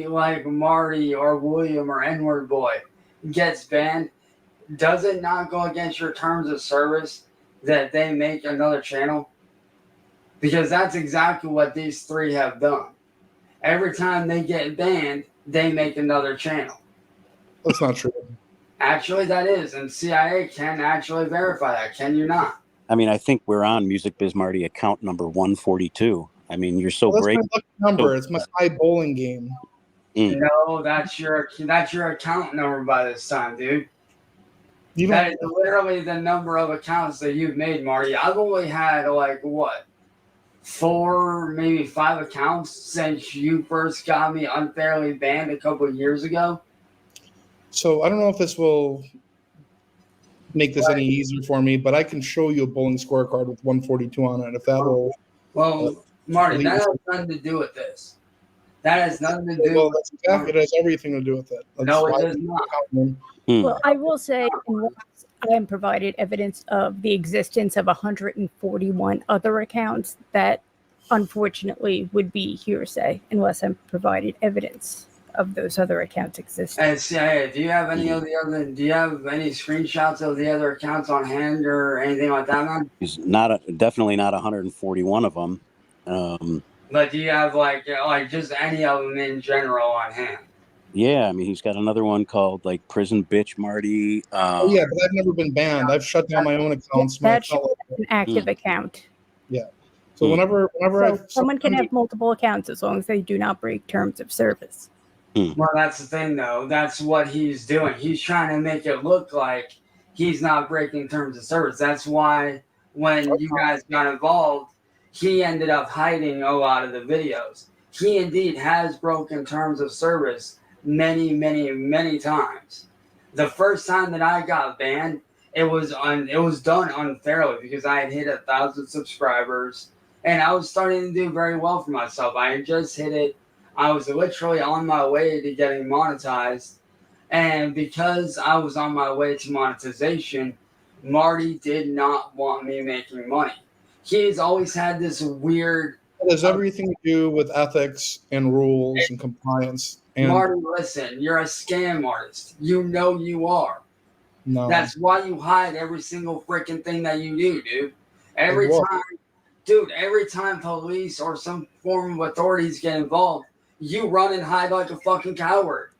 like Marty or William or N-word boy gets banned, does it not go against your terms of service that they make another channel? Because that's exactly what these three have done. Every time they get banned, they make another channel. That's not true. Actually, that is, and CIA can actually verify that. Can you not? I mean, I think we're on MusicBizMarty account number 142. I mean, you're so That's great. my lucky number. It's my high bowling game. No, that's your account number by this time, dude. That is literally the number of accounts that you've made, Marty. I've only had like what, 4, maybe 5 accounts since you first got me unfairly banned a couple of years ago. So I don't know if this will make this any easier for me, but I can show you a bowling scorecard with 142 on it if that will. Well, Marty, that has nothing to do with this. That has nothing to do. Well, that's exactly. It has everything to do with it. No, it does not. Well, I will say, I am provided evidence of the existence of 141 other accounts that unfortunately would be hearsay unless I'm provided evidence of those other accounts existing. And CIA, do you have any of the other? Do you have any screenshots of the other accounts on hand or anything like that, man? He's definitely not 141 of them. But do you have like just any of them in general on hand? Yeah, I mean, he's got another one called like Prison Bitch Marty. Oh yeah, but I've never been banned. I've shut down my own accounts. That's an active account. Yeah. So whenever someone can have multiple accounts as long as they do not break terms of service. Well, that's the thing, though. That's what he's doing. He's trying to make it look like he's not breaking terms of service. That's why when you guys got involved, he ended up hiding a lot of the videos. He indeed has broken terms of service many, many, many times. The first time that I got banned, it was done unfairly because I had hit 1,000 subscribers and I was starting to do very well for myself. I had just hit it. I was literally on my way to getting monetized. And because I was on my way to monetization, Marty did not want me making money. He's always had this weird... It has everything to do with ethics and rules and compliance. And Marty, listen, you're a scam artist. You know you are. No. That's why you hide every single freaking thing that you do, dude. Every time police or some form of authorities get involved, you run and hide like a fucking coward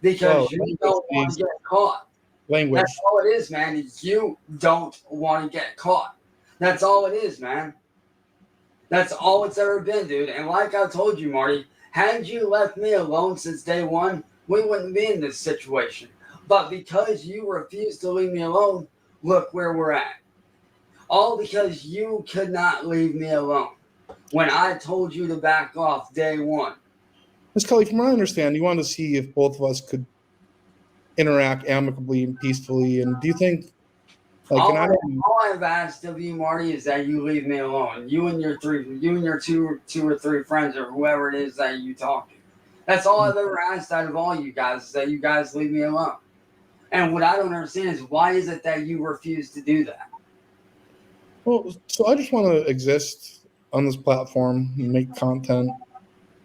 because you don't want to get caught. Language. That's all it is, man. You don't want to get caught. That's all it is, man. That's all it's ever been, dude. And like I told you, Marty, had you left me alone since day one, we wouldn't be in this situation. But because you refused to leave me alone, look where we're at. All because you could not leave me alone when I told you to back off day one. Ms. Kelly, from what I understand, you wanted to see if both of us could interact amicably and peacefully. And do you think, like, all I've asked of you, Marty, is that you leave me alone. You and your two or three friends or whoever it is that you talk to. That's all I've ever asked out of all you guys, is that you guys leave me alone. And what I don't understand is why is it that you refuse to do that? Well, so I just want to exist on this platform and make content.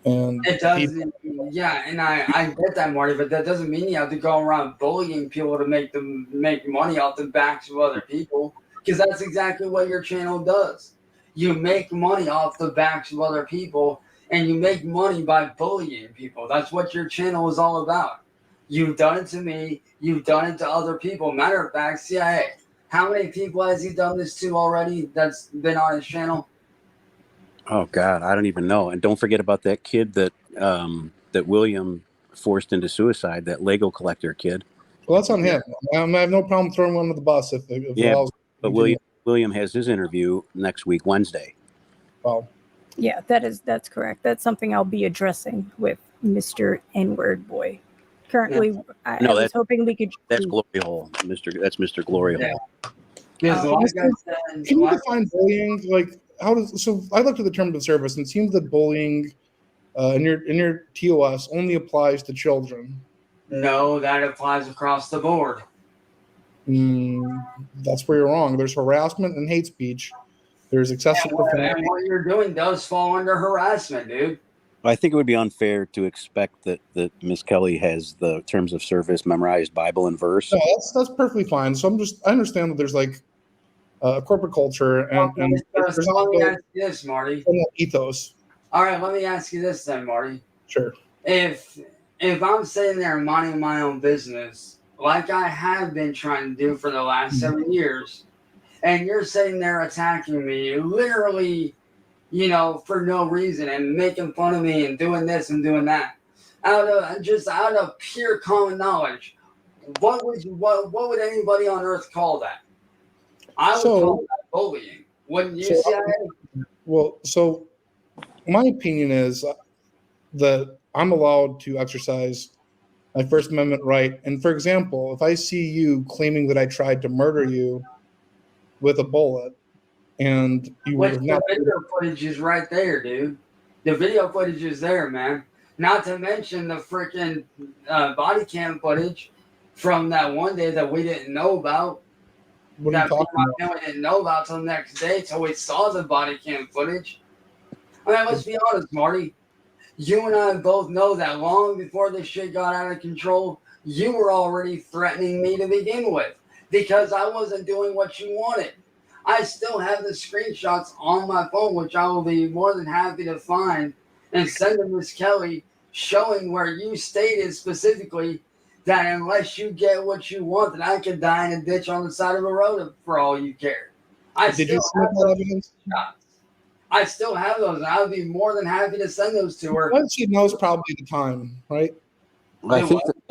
And it doesn't, yeah, and I get that, Marty, but that doesn't mean you have to go around bullying people to make them make money off the backs of other people, because that's exactly what your channel does. You make money off the backs of other people, and you make money by bullying people. That's what your channel is all about. You've done it to me. You've done it to other people. Matter of fact, CIA, how many people has he done this to already that's been on his channel? Oh God, I don't even know. And don't forget about that kid that that William forced into suicide, that Lego collector kid. Well, that's on him. I have no problem throwing one under the bus if yeah, but William has his interview next week, Wednesday. Well, yeah, that's correct. That's something I'll be addressing with Mr. N-word boy. Currently, I was hoping we could. That's Glory Hole, That's Mr. Glory Hole. Can you define bullying? Like, so I looked at the terms of service, and it seems that bullying in your TOS only applies to children. No, that applies across the board. That's where you're wrong. There's harassment and hate speech. There's excessive profanity. And what you're doing does fall under harassment, dude. I think it would be unfair to expect that Miss Kelly has the terms of service memorized Bible and verse. No, that's perfectly fine. So I understand that there's like corporate culture and there's let me also ask you this, Marty. ethos. All right, let me ask you this then, Marty. Sure. If I'm sitting there minding my own business, like I have been trying to do for the last 7 years, and you're sitting there attacking me, literally, for no reason, and making fun of me and doing this and doing that, out of pure common knowledge, what would anybody on earth call that? I would call that bullying. Wouldn't you say? Well, so my opinion is that I'm allowed to exercise my First Amendment right. And for example, if I see you claiming that I tried to murder you with a bullet, and you were not, the video footage is right there, dude. The video footage is there, man. Not to mention the freaking body cam footage from that one day that we didn't know about. What are you talking about? We didn't know about till the next day, till we saw the body cam footage. I mean, let's be honest, Marty. You and I both know that long before this shit got out of control, you were already threatening me to begin with because I wasn't doing what you wanted. I still have the screenshots on my phone, which I will be more than happy to find and send to Miss Kelly, showing where you stated specifically that unless you get what you want, that I could die in a ditch on the side of a road for all you care. Did you see that evidence? I still have those, and I would be more than happy to send those to her. Well, she knows probably the time, right? I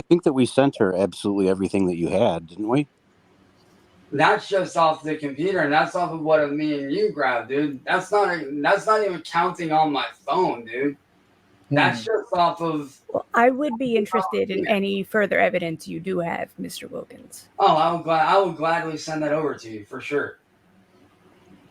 think that we sent her absolutely everything that you had, didn't we? That's just off the computer, and that's off of what me and you grabbed, dude. That's not even counting on my phone, dude. That's just off of. Well, I would be interested in any further evidence you do have, Mr. Wilkins. Oh, I would gladly send that over to you for sure.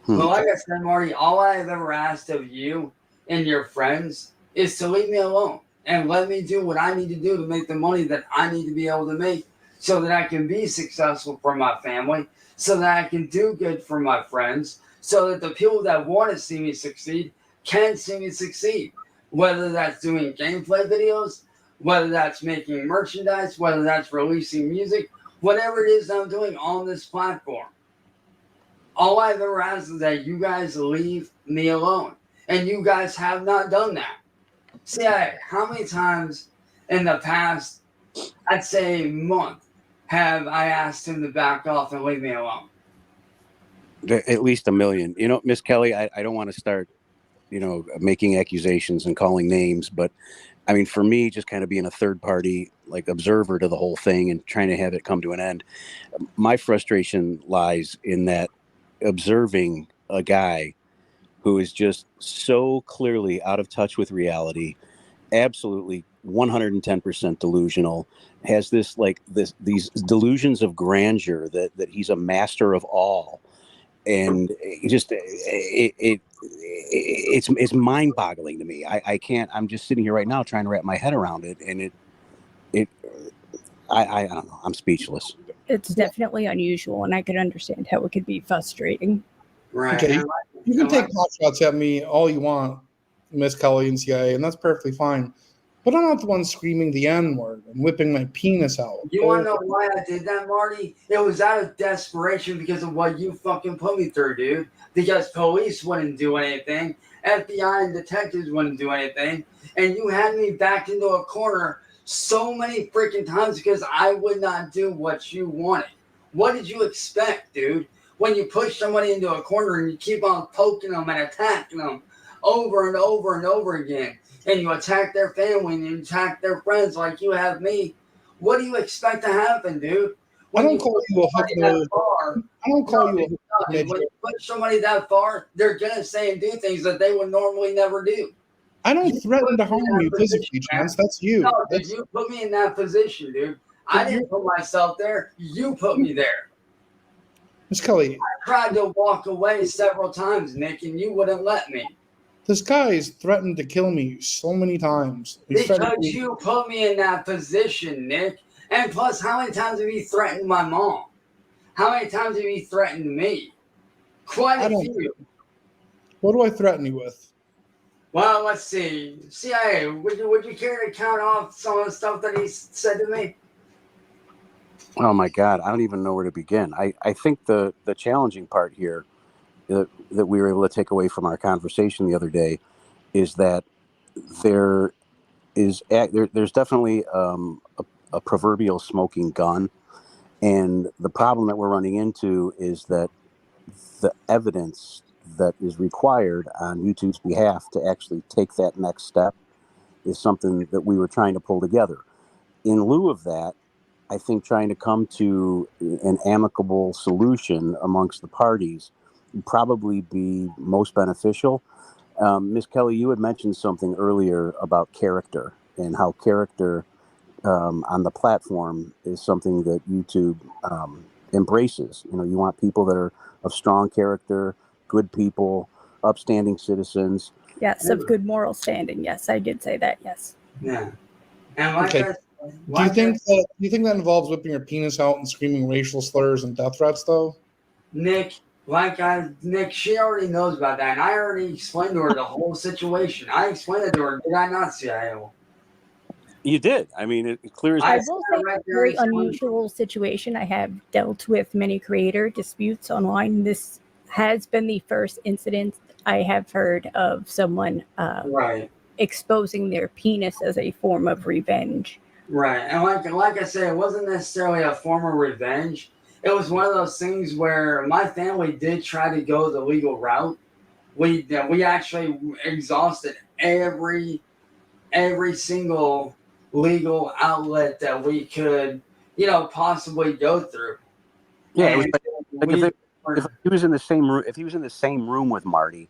But like I said, Marty, all I have ever asked of you and your friends is to leave me alone and let me do what I need to do to make the money that I need to be able to make so that I can be successful for my family, so that I can do good for my friends, so that the people that want to see me succeed can see me succeed. Whether that's doing gameplay videos, whether that's making merchandise, whether that's releasing music, whatever it is I'm doing on this platform. All I've ever asked is that you guys leave me alone. And you guys have not done that. See, how many times in the past, I'd say month, have I asked him to back off and leave me alone? At least a million. Miss Kelly, I don't want to start, making accusations and calling names, but I mean, for me, just kind of being a third party, like observer to the whole thing and trying to have it come to an end, my frustration lies in that observing a guy who is just so clearly out of touch with reality, absolutely 110% delusional, has these delusions of grandeur that he's a master of all, and it's mind-boggling to me. I can't. I'm just sitting here right now trying to wrap my head around it, and I don't know. I'm speechless. It's definitely unusual, and I could understand how it could be frustrating. Right. Okay, you can take pot shots at me all you want, Miss Kelly and CIA, and that's perfectly fine. But I'm not the one screaming the N-word and whipping my penis out. You want to know why I did that, Marty? It was out of desperation because of what you fucking put me through, dude. Because police wouldn't do anything, FBI and detectives wouldn't do anything, and you had me backed into a corner so many freaking times because I would not do what you wanted. What did you expect, dude? When you push somebody into a corner and you keep on poking them and attacking them over and over and over again, and you attack their family and you attack their friends like you have me, what do you expect to happen, dude? I don't call you a hook nose. I don't call you a hook nose. When you push somebody that far, they're gonna say and do things that they would normally never do. I don't threaten to harm you physically, Chance. That's you. No, you put me in that position, dude. I didn't put myself there. You put me there. Miss Kelly, I tried to walk away several times, Nick, and you wouldn't let me. This guy's threatened to kill me so many times. Because you put me in that position, Nick. And plus, how many times have you threatened my mom? How many times have you threatened me? Quite a few. What do I threaten you with? Well, let's see. CIA, would you care to count off some of the stuff that he said to me? Oh my God, I don't even know where to begin. I think the challenging part here that we were able to take away from our conversation the other day is that there there's definitely a proverbial smoking gun, and the problem that we're running into is that the evidence that is required on YouTube's behalf to actually take that next step is something that we were trying to pull together. In lieu of that, I think trying to come to an amicable solution amongst the parties would probably be most beneficial. Ms. Kelly, you had mentioned something earlier about character and how character on the platform is something that YouTube embraces. You know, you want people that are of strong character, good people, upstanding citizens. Yes, of good moral standing. Yes, I did say that. Yes. Yeah. And like Okay. Do you think that involves whipping your penis out and screaming racial slurs and death threats, though? Nick, she already knows about that, and I already explained to her the whole situation. I explained it to her. Did I not, CIO? You did. I mean, it clears. I will say it's a very unusual situation. I have dealt with many creator disputes online. This has been the first incident I have heard of someone Right. exposing their penis as a form of revenge. Right. And like I said, it wasn't necessarily a form of revenge. It was one of those things where my family did try to go the legal route. We actually exhausted every single legal outlet that we could, possibly go through. Yeah, it was like if he was in the same room, if he was in the same room with Marty,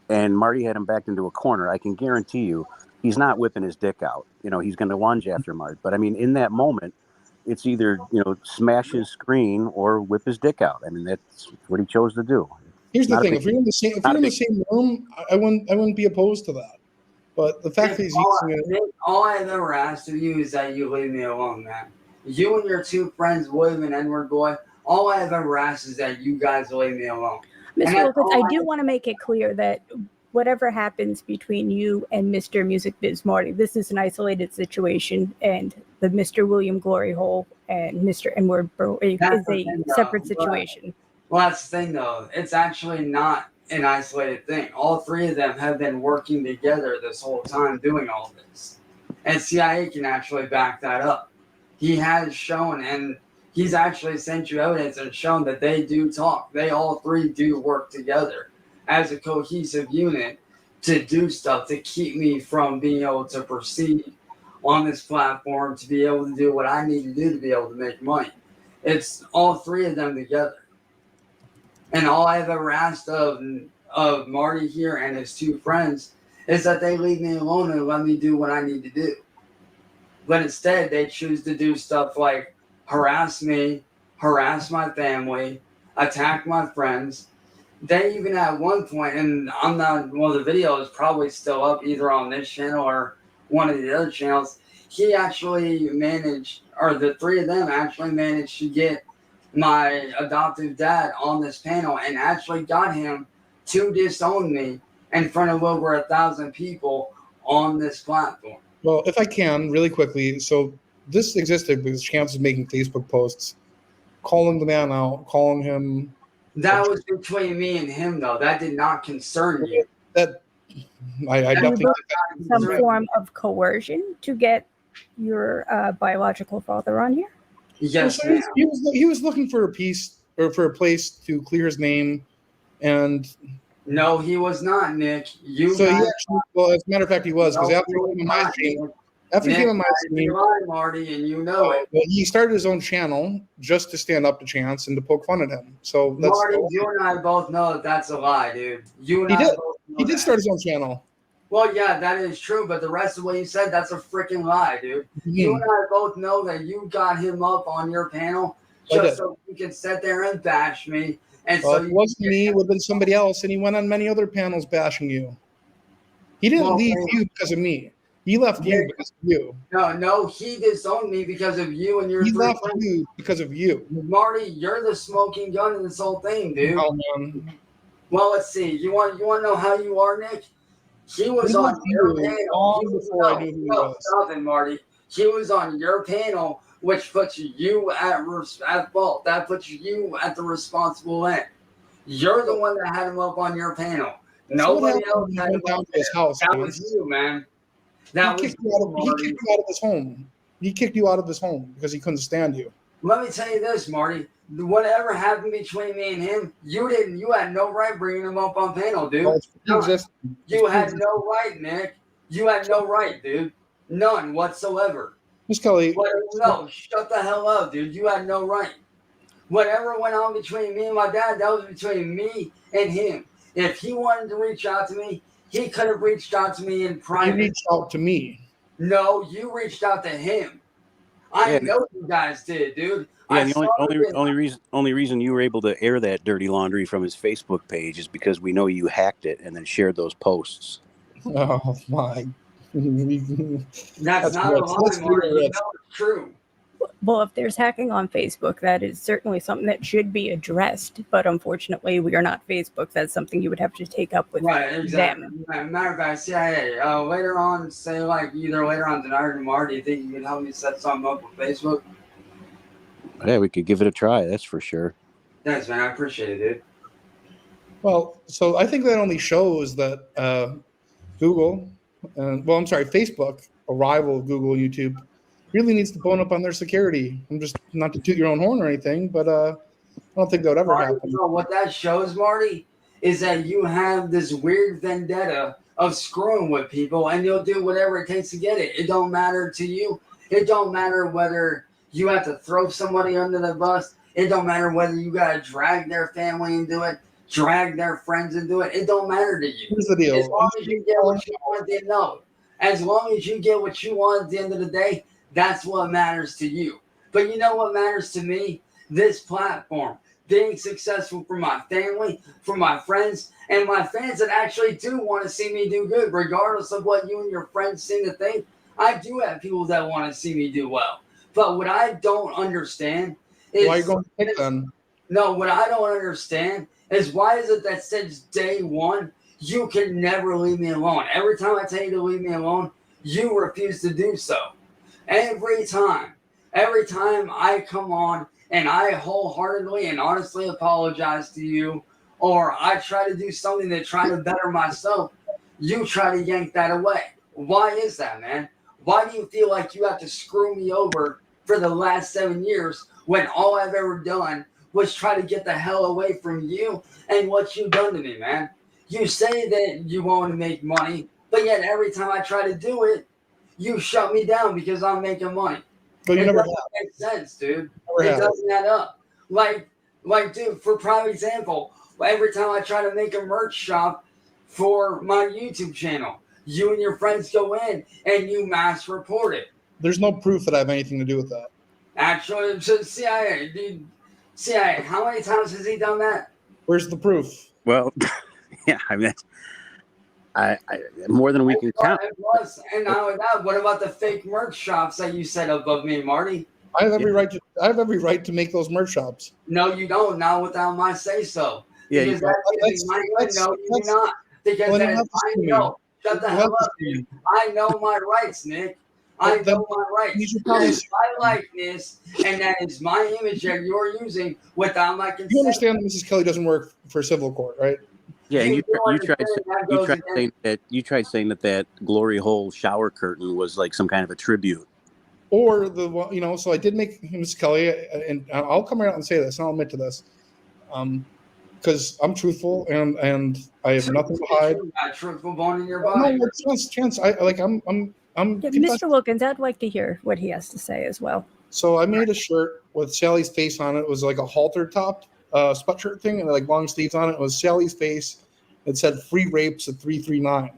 and Marty had him backed into a corner, I can guarantee you he's not whipping his dick out. You know, he's going to lunge after Marty. But I mean, in that moment, it's either smash his screen or whip his dick out. I mean, that's what he chose to do. Here's the thing: if you're in the same room, I wouldn't be opposed to that. But the fact that he's using it. All I've ever asked of you is that you leave me alone, man. You and your two friends, William and Edward Boy, all I've ever asked is that you guys leave me alone. Mr. Wilkins, I do want to make it clear that whatever happens between you and Mr. MusicBizMarty, this is an isolated situation, and the Mr. William Glory Hole and Mr. Edward Boy is a separate situation. Well, that's the thing, though. It's actually not an isolated thing. All three of them have been working together this whole time doing all this. And CIA can actually back that up. He has shown, and he's actually sent you evidence and shown that they do talk. They all three do work together as a cohesive unit to do stuff to keep me from being able to proceed on this platform, to be able to do what I need to do to be able to make money. It's all three of them together. And all I've ever asked of Marty here and his two friends is that they leave me alone and let me do what I need to do. But instead, they choose to do stuff like harass me, harass my family, attack my friends. They even at one point, and I'm not, well, the video is probably still up either on this channel or one of the other channels. He actually managed, or the three of them actually managed to get my adoptive dad on this panel and actually got him to disown me in front of over 1,000 people on this platform. Well, if I can, really quickly, so this existed because Chance was making Facebook posts, calling the man out, calling him. That was between me and him, though. That did not concern you. That I definitely some form of coercion to get your biological father on here. Yes, so he was looking for a piece or for a place to clear his name, and no, he was not, Nick. Well, as a matter of fact, he was, because after he came on my stream, Marty, and you know it. Well, he started his own channel just to stand up to Chance and to poke fun at him. So that's Marty, you and I both know that that's a lie, dude. He did start his own channel. Well, yeah, that is true, but the rest of what you said, that's a freaking lie, dude. Mm-hmm. You and I both know that you got him up on your panel just so you can sit there and bash me. And well, so it wasn't me, it would have been somebody else, and he went on many other panels bashing you. He didn't leave you because of me. He left you because of you. No, he disowned me because of you and your He left you because of you. Marty, you're the smoking gun in this whole thing, dude. Oh, man. Well, let's see. You want to know how you are, Nick? He was on your panel. Long before I knew who he was. Stop it, Marty. He was on your panel, which puts you at fault. That puts you at the responsible end. You're the one that had him up on your panel. Nobody else had him up to his house. That was you, man. He kicked you out of his home. He kicked you out of his home because he couldn't stand you. Let me tell you this, Marty. Whatever happened between me and him, you had no right bringing him up on panel, dude. You had no right, Nick. You had no right, dude. None whatsoever. Miss Kelly. No, shut the hell up, dude. You had no right. Whatever went on between me and my dad, that was between me and him. If he wanted to reach out to me, he could have reached out to me in private. He reached out to me. No, you reached out to him. I know you guys did, dude. Yeah, the only reason you were able to air that dirty laundry from his Facebook page is because we know you hacked it and then shared those posts. Oh my! That's not a lie, Marty. You know it's true. Well, if there's hacking on Facebook, that is certainly something that should be addressed. But unfortunately, we are not Facebook. That's something you would have to take up with them. Matter of fact, CIA, later on, say like either later on tonight or tomorrow, do you think you can help me set something up with Facebook? Yeah, we could give it a try. That's for sure. Thanks, man. I appreciate it, dude. Well, so I think that only shows that Facebook, a rival of Google and YouTube, really needs to bone up on their security. I'm just not to toot your own horn or anything, but I don't think that would ever happen. So what that shows, Marty, is that you have this weird vendetta of screwing with people, and you'll do whatever it takes to get it. It don't matter to you. It don't matter whether you have to throw somebody under the bus. It don't matter whether you got to drag their family into it, drag their friends into it. It don't matter to you. Here's the deal. As long as you get what you want, then no. As long as you get what you want at the end of the day, that's what matters to you. But you know what matters to me? This platform. Being successful for my family, for my friends, and my fans that actually do want to see me do good, regardless of what you and your friends seem to think. I do have people that want to see me do well. But what I don't understand is... Why are you going to pick them? No, what I don't understand is why is it that since day one, you can never leave me alone? Every time I tell you to leave me alone, you refuse to do so. Every time I come on and I wholeheartedly and honestly apologize to you, or I try to do something to try to better myself, you try to yank that away. Why is that, man? Why do you feel like you have to screw me over for the last 7 years when all I've ever done was try to get the hell away from you and what you've done to me, man? You say that you want to make money, but yet every time I try to do it, you shut me down because I'm making money. But it doesn't make sense, dude. It doesn't add up. Like, dude, for prime example, every time I try to make a merch shop for my YouTube channel, you and your friends go in and you mass report it. There's no proof that I have anything to do with that. Actually, so CIA, dude, CIA, how many times has he done that? Where's the proof? Well, yeah, I mean, I more than we can count. And not only that, what about the fake merch shops that you set above me, Marty? I have every right to make those merch shops. No, you don't. Not without my say so. Yeah, because no, you do not. Because that is I know. Shut the hell up, dude. I know my rights, Nick. I know my rights. That is my likeness, and that is my image that you're using without my consent. You understand that Mrs. Kelly doesn't work for civil court, right? Yeah, and you tried saying that glory hole shower curtain was like some kind of a tribute. Or so I did make Mrs. Kelly, and I'll come out and say this, and I'll admit to this, because I'm truthful and I have nothing to hide. A truthful bone in your body. No, chance. I'm Mr. Wilkins, I'd like to hear what he has to say as well. So I made a shirt with Sally's face on it. It was like a halter top sweatshirt thing, and like long sleeves on it. It was Sally's face. It said "Free Rapes" at 339.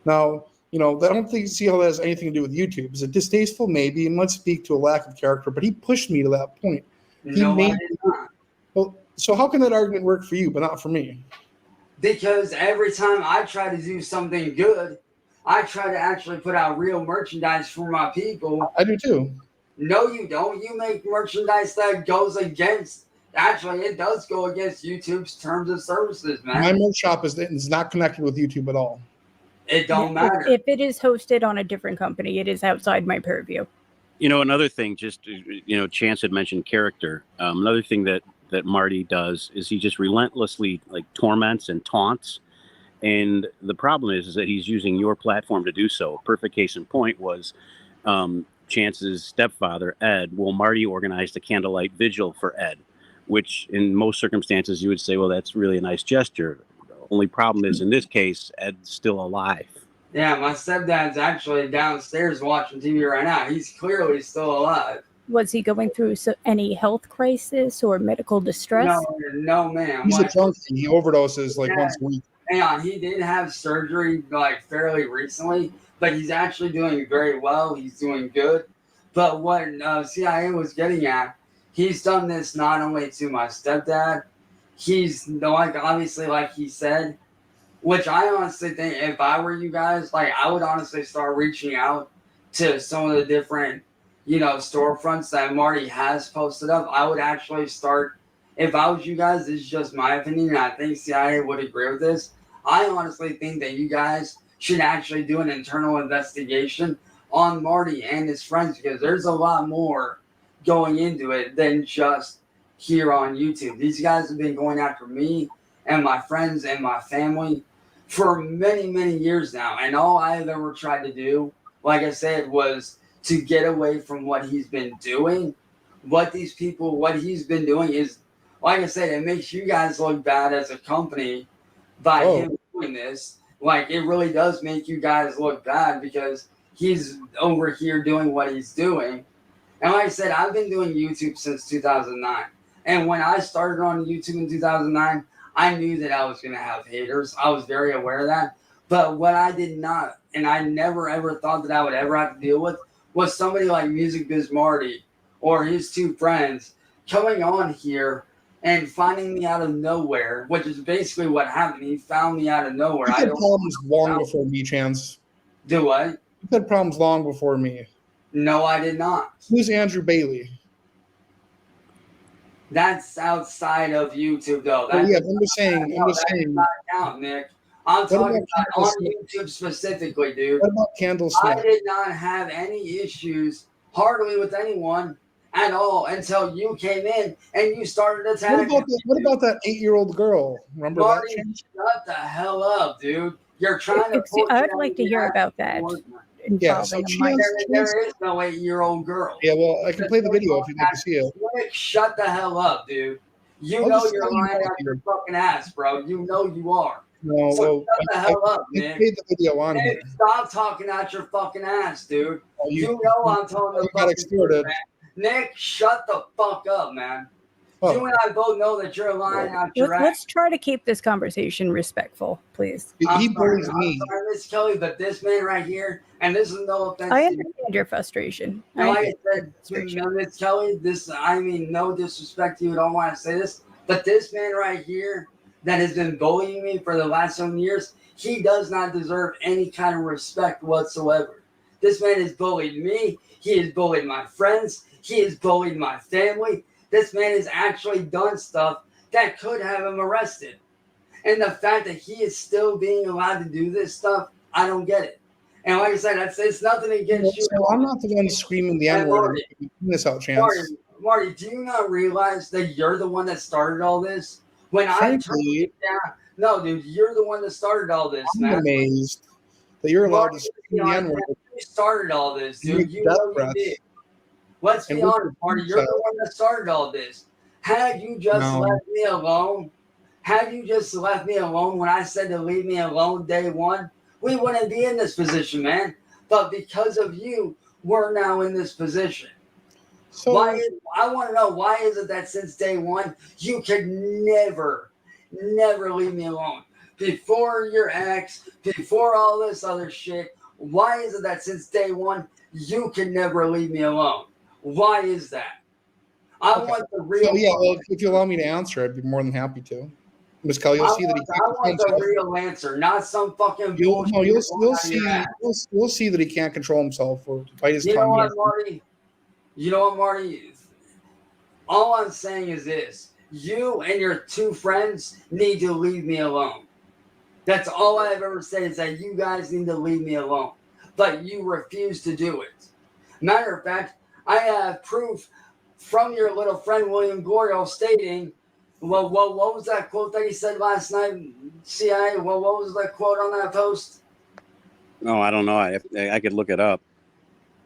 Now, I don't think see how that has anything to do with YouTube. Is it distasteful? Maybe. It might speak to a lack of character, but he pushed me to that point. Well, so how can that argument work for you, but not for me? Because every time I try to do something good, I try to actually put out real merchandise for my people. I do too. No, you don't. You make merchandise that goes against. Actually, it does go against YouTube's terms of services, man. My merch shop is not connected with YouTube at all. It don't If, matter. if it is hosted on a different company, it is outside my purview. You know, another thing, just, you know, Chance had mentioned character. Another thing that Marty does is he just relentlessly like torments and taunts. And the problem is that he's using your platform to do so. Perfect case in point was Chance's stepfather, Ed. Well, Marty organized a candlelight vigil for Ed, which in most circumstances you would say, well, that's really a nice gesture. The only problem is in this case, Ed's still alive. Yeah, my stepdad's actually downstairs watching TV right now. He's clearly still alive. Was he going through any health crisis or medical distress? No, ma'am. He's a Like, junkie. He overdoses like Yeah. once a week. hang on, he did have surgery like fairly recently, but he's actually doing very well. He's doing good. But what CIA was getting at, he's done this not only to my stepdad, he's like obviously like he said, which I honestly think if I were you guys, like I would honestly start reaching out to some of the different, storefronts that Marty has posted up. I would actually start, if I was you guys, this is just my opinion, and I think CIA would agree with this. I honestly think that you guys should actually do an internal investigation on Marty and his friends, because there's a lot more going into it than just here on YouTube. These guys have been going after me and my friends and my family for many, many years now. And all I have ever tried to do, like I said, was to get away from what he's been doing. What he's been doing is, like I said, it makes you guys look bad as a company by him doing this. Like, it really does make you guys look bad because he's over here doing what he's doing. And like I said, I've been doing YouTube since 2009. And when I started on YouTube in 2009, I knew that I was going to have haters. I was very aware of that. But what I did not, and I never ever thought that I would ever have to deal with, was somebody like MusicBizMarty or his two friends coming on here and finding me out of nowhere, which is basically what happened. He found me out of nowhere. You had problems long before me, Chance. Do what? You had problems long before me. No, I did not. Who's Andrew Bailey? That's outside of YouTube, though. I'm just saying. Not count, Nick. I'm talking about on YouTube specifically, dude. What about Candlestick? I did not have any issues, hardly with anyone at all, until you came in and you started attacking. What about that 8-year-old girl? Remember Marty, that? shut the hell up, dude. You're trying to. I'd like to hear about that. Yeah, so there is no 8-year-old girl. Yeah, well, I can play the video if you'd like to see it. Nick, shut the hell up, dude. You're lying out your fucking ass, bro. You know you are. No, so shut the hell up, Nick. Play the video on here. Stop talking out your fucking ass, dude. You know I'm talking the got extorted. Nick, shut the fuck up, man. Oh. You and I both know that you're lying out your ass. Let's try to keep this conversation respectful, please. He bullies me. I'm sorry, Miss Kelly, but this man right here, and this is no offense. I understand your frustration. Like I said, Miss Kelly, no disrespect to you, I don't want to say this, but this man right here that has been bullying me for the last 7 years, he does not deserve any kind of respect whatsoever. This man has bullied me. He has bullied my friends. He has bullied my family. This man has actually done stuff that could have him arrested. And the fact that he is still being allowed to do this stuff, I don't get it. And like I said, it's nothing against you. So I'm not the one screaming the N-word. This out, Chance. Marty, do you not realize that you're the one that started all this? When I turned it down, no, dude, you're the one that started all this, man. I'm amazed that you're allowed to scream the N-word. You started all this, dude. You know you did. Let's be honest, Marty. You're the one that started all this. Had you just left me alone, when I said to leave me alone day one, we wouldn't be in this position, man. But because of you, we're now in this position. So I want to know, why is it that since day one, you could never leave me alone? Before your ex, before all this other shit, why is it that since day one, you can never leave me alone? Why is that? I want the real. So, well, if you allow me to answer, I'd be more than happy to. Ms. Kelly, you'll see that he can't control himself. I want the real answer, not some fucking bullshit. You'll see that he can't control himself or bite his tongue. You know what, Marty? All I'm saying is this: you and your two friends need to leave me alone. That's all I've ever said is that you guys need to leave me alone. But you refuse to do it. Matter of fact, I have proof from your little friend William Gorio stating, well, what was that quote that he said last night, CIA? Well, what was that quote on that post? No, I don't know. I could look it up.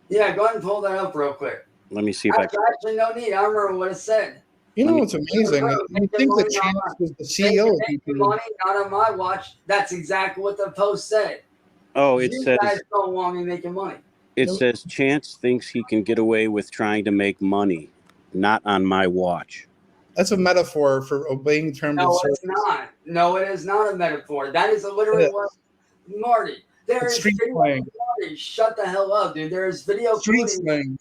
Yeah, go ahead and pull that up real quick. Let me see if I can. Actually, no need. I remember what it said. You know what's amazing? You think that Chance was the CEO of Making YouTube. money, not on my watch. That's exactly what the post said. Oh, it You says guys don't want me making money. it says Chance thinks he can get away with trying to make money, not on my watch. That's a metaphor for obeying terms of No, service. it's not. No, it is not a metaphor. That is literally what Marty. There It's is street video. slang. Marty, shut the hell up, dude. There is video Street footage. slang.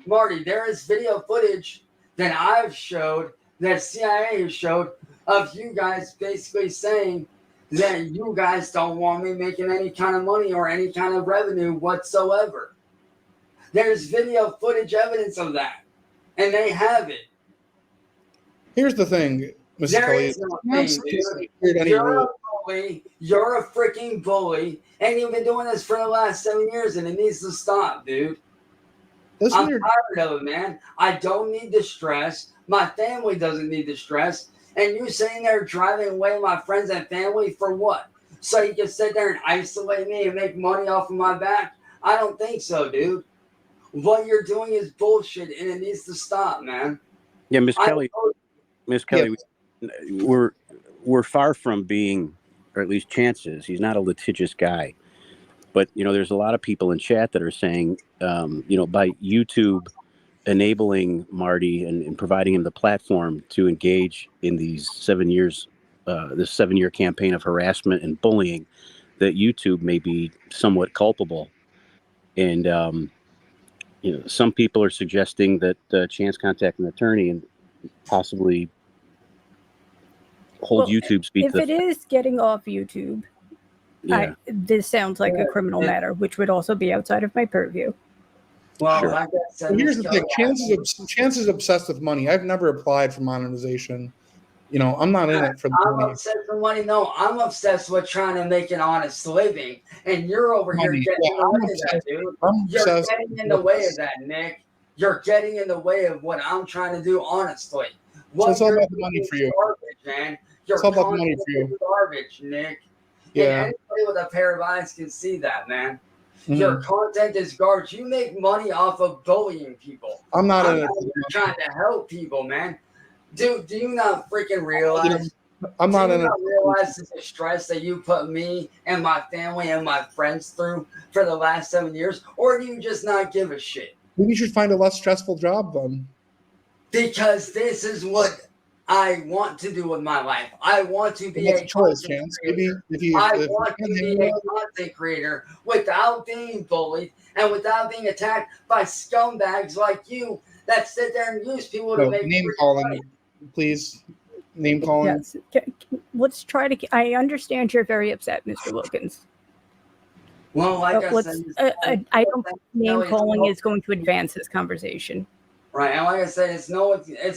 Marty, there is video footage that I've showed, that CIA has showed, of you guys basically saying that you guys don't want me making any kind of money or any kind of revenue whatsoever. There's video footage evidence of that, and they have it. Here's the thing, Mrs. There Kelly. is no Chance thing, dude. doesn't create any You're a rule. bully. You're a freaking bully, and you've been doing this for the last 7 years, and it needs to stop, dude. That's I'm weird. tired of it, man. I don't need the stress. My family doesn't need the stress. And you sitting there driving away my friends and family for what? So you can sit there and isolate me and make money off of my back? I don't think so, dude. What you're doing is bullshit, and it needs to stop, man. Yeah, Miss Kelly. Miss Kelly, we're far from being, or at least Chance is. He's not a litigious guy. But, there's a lot of people in chat that are saying, by YouTube enabling Marty and providing him the platform to engage in these 7 years, this 7-year campaign of harassment and bullying, that YouTube may be somewhat culpable. And, some people are suggesting that Chance contact an attorney and possibly hold YouTube's feet. If it is getting off YouTube, yeah. This sounds like a criminal matter, which would also be outside of my purview. Well, Sure. like I said, Here's the thing. Chance is obsessed with money. I've never applied for monetization. I'm not in it for the I'm money. obsessed with money. No, I'm obsessed with trying to make an honest living. And you're over here Money. getting Yeah, in the I'm way of that, obsessed. dude. I'm You're obsessed getting in the way of that, Nick. You're getting in the way of what I'm trying to do, honestly. What it's all you're about the doing money is for you. garbage, man. Your It's all about the money content for you. is garbage, Nick. Yeah. And anybody with a pair of eyes can see that, man. Mhm. Your content is garbage. You make money off of bullying people. I'm not in I'm it. not even trying to help people, man. Dude, do you not freaking realize? I'm not do in you it. not realize the stress that you put me and my family and my friends through for the last 7 years? Or do you just not give a shit? Maybe you should find a less stressful job then. Because this is what I want to do with my life. I want to be That's a a choice, content Chance. creator. Maybe I if want to be a content creator without being bullied and without being attacked by scumbags like you that sit there and use people to make name free calling, money. please. Name calling. Yes. Let's try to. I understand you're very upset, Mr. Wilkins. Well, like I Let's. said, I don't think name calling is going to advance this conversation. right, and like I said, it's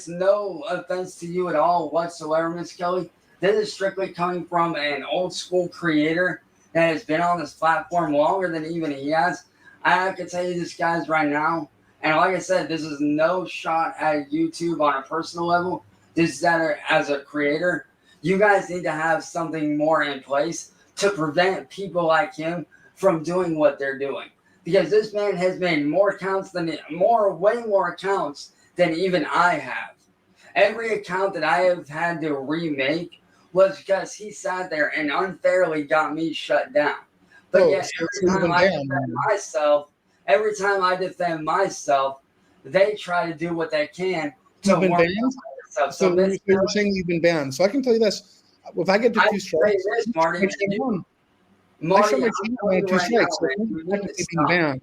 no offense to you at all whatsoever, Miss Kelly. This is strictly coming from an old school creator that has been on this platform longer than even he has. I can tell you this, guys, right now. And like I said, this is no shot at YouTube on a personal level. This is that as a creator. You guys need to have something more in place to prevent people like him from doing what they're doing. Because this man has made more accounts way more accounts than even I have. Every account that I have had to remake was because he sat there and unfairly got me shut down. But yet, every time I defend myself, they try to do what they can to You've been warm banned? themselves. So you're saying you've been banned. So I can tell you this. If I get to 2 strikes, Marty, I show Marty, my channel on 2 strikes. So I'm being banned.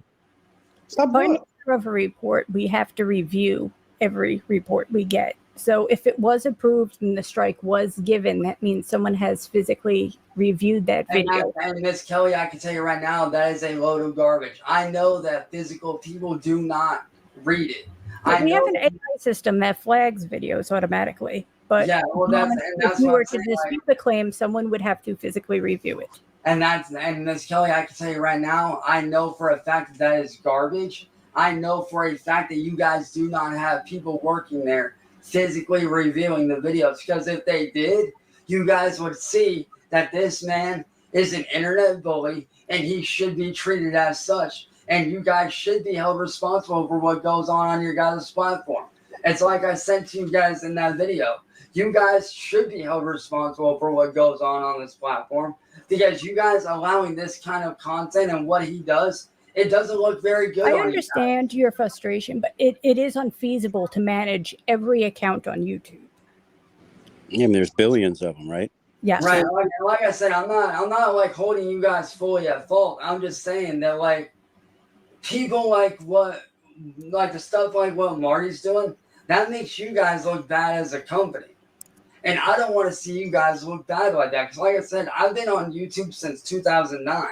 Stop By what? nature of a report, we have to review every report we get. So if it was approved and the strike was given, that means someone has physically reviewed that video. And Miss Kelly, I can tell you right now, that is a load of garbage. I know that physical people do not read it. But we have an AI system that flags videos automatically. But yeah, well, if that's you what were I'm to saying. dispute the claim, someone would have to physically review it. And Miss Kelly, I can tell you right now, I know for a fact that is garbage. I know for a fact that you guys do not have people working there physically reviewing the videos, because if they did, you guys would see that this man is an internet bully and he should be treated as such. And you guys should be held responsible for what goes on your guys' platform. It's like I said to you guys in that video. You guys should be held responsible for what goes on this platform, because you guys allowing this kind of content and what he does, it doesn't look very good. I understand your frustration, but it is unfeasible to manage every account on YouTube. Yeah, and there's billions of them, right? Yes. Right. Like I said, I'm not like holding you guys fully at fault. I'm just saying that like people like the stuff like what Marty's doing, that makes you guys look bad as a company. And I don't want to see you guys look bad like that. Because like I said, I've been on YouTube since 2009.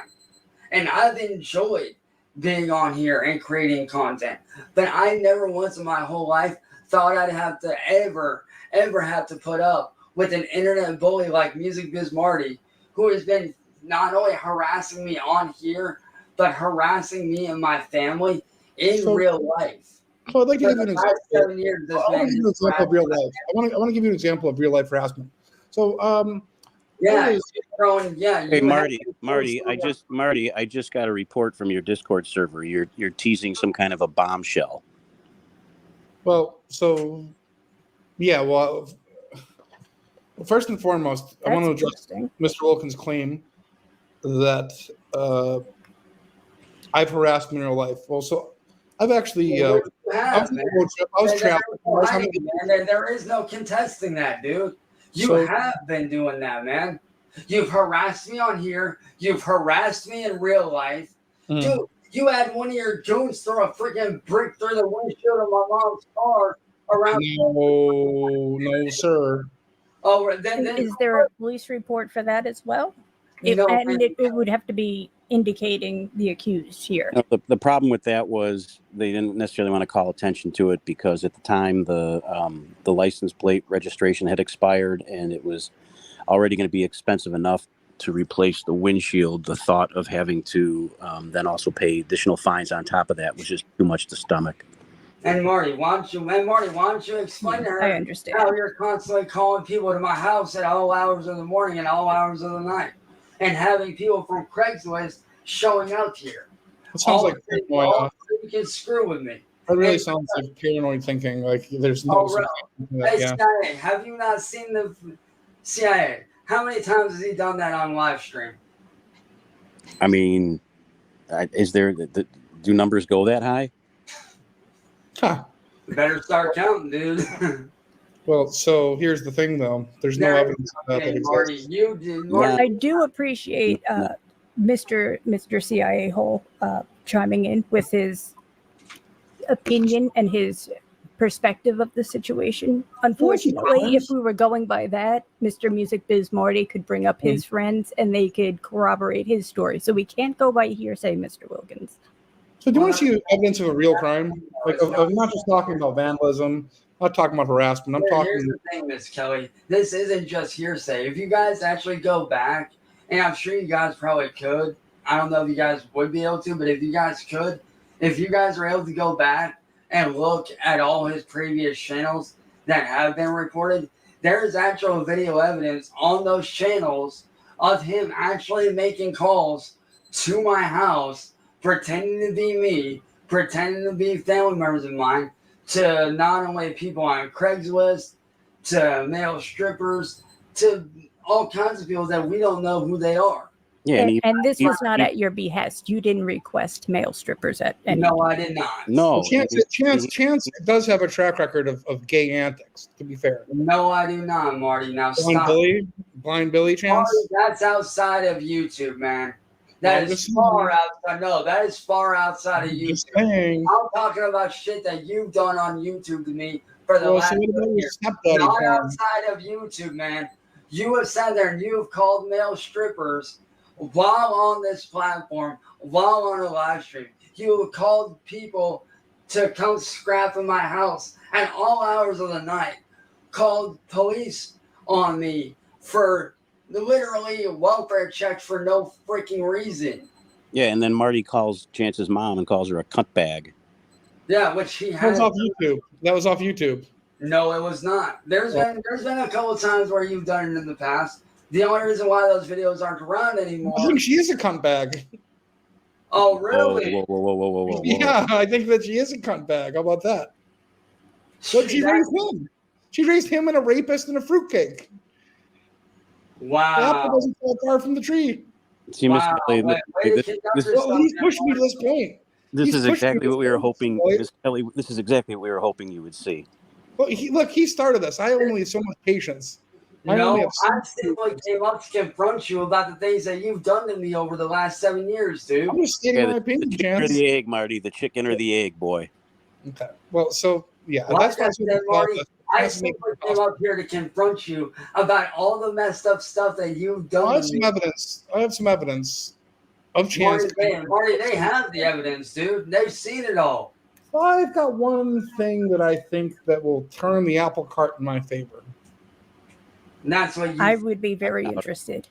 And I've enjoyed being on here and creating content. But I never once in my whole life thought I'd have to ever have to put up with an internet bully like MusicBizMarty, who has been not only harassing me on here, but harassing me and my family in real life. So I'd like to give you an example. 7 years, this I want to give you an example of real life. I want to give you an example of real life harassment. So, Hey, Marty, I just got a report from your Discord server. You're teasing some kind of a bombshell. Well, so yeah, well, first and foremost, I want to address Mr. Wilkins' claim that I've harassed him in real life. Well, so I've actually I was traveling. There is no contesting that, dude. You have been doing that, man. You've harassed me on here. You've harassed me in real life. Dude, you had one of your goons throw a freaking brick through the windshield of my mom's car around. No, sir. Oh, is there a police report for that as well? It would have to be indicating the accused here. No, the problem with that was they didn't necessarily want to call attention to it because at the time the license plate registration had expired and it was already going to be expensive enough to replace the windshield. The thought of having to then also pay additional fines on top of that was just too much to stomach. And Marty, why don't you explain to her I understand how you're constantly calling people to my house at all hours of the morning and all hours of the night, and having people from Craigslist showing up here. It sounds like paranoia. You can screw with me. It really sounds like paranoid thinking. Like there's no. Hey, CIA, have you not seen the CIA? How many times has he done that on live stream? I mean, do numbers go that high? Huh. Better start counting, dude. Well, so here's the thing, though. There's no evidence of that exists. Marty, I do appreciate Mr. CIA Hole chiming in with his opinion and his perspective of the situation. Unfortunately, if we were going by that, Mr. MusicBizMarty could bring up his friends and they could corroborate his story. So we can't go by hearsay, Mr. Wilkins. So do you want to see evidence of a real crime? Like, I'm not just talking about vandalism, not talking about harassment. I'm talking. Here's the thing, Miss Kelly. This isn't just hearsay. If you guys actually go back, and I'm sure you guys probably could. I don't know if you guys would be able to, but if you guys could, if you guys are able to go back and look at all his previous channels that have been reported, there is actual video evidence on those channels of him actually making calls to my house, pretending to be me, pretending to be family members of mine, to not only people on Craigslist, to male strippers, to all kinds of people that we don't know who they are. Yeah, and this was not at your behest. You didn't request male strippers at any No, I did not. No. Chance does have a track record of gay antics, to be fair. No, I do not, Marty. Now stop. Blind Billy Chance? Marty, that's outside of YouTube, man. That is far outside. No, that is far outside of YouTube. I'm talking about shit that you've done on YouTube to me for the last years. Not outside of YouTube, man. You have sat there and you have called male strippers while on this platform, while on a live stream. You have called people to come scrap in my house at all hours of the night, called police on me for literally a welfare check for no freaking reason. Yeah, and then Marty calls Chance's mom and calls her a cunt bag. Yeah, which he That had. was off YouTube. That was off YouTube. No, it was not. There's been a couple of times where you've done it in the past. The only reason why those videos aren't around anymore. I think she is a cunt bag. Oh, really? Whoa. Yeah, I think that she is a cunt bag. How about that? But she raised him. She raised him and a rapist and a fruitcake. Wow. The apple doesn't fall far from the tree. See, Miss Kelly, He's pushing me to this point. This is exactly what we were hoping, Miss Kelly. This is exactly what we were hoping you would see. Well, he started this. I only have so much patience. No, I simply came up to confront you about the things that you've done to me over the last 7 years, dude. I'm just stating my opinion, the chicken or the egg, Marty. The chicken or the egg, boy. Okay. Well, so yeah, Like that's I said, Marty, I simply came up here to confront you about all the messed up stuff that you've done. I have some evidence. I have some evidence of Chance. Marty, they have the evidence, dude. They've seen it all. I've got one thing that I think that will turn the apple cart in my favor. And that's what I would be very interested.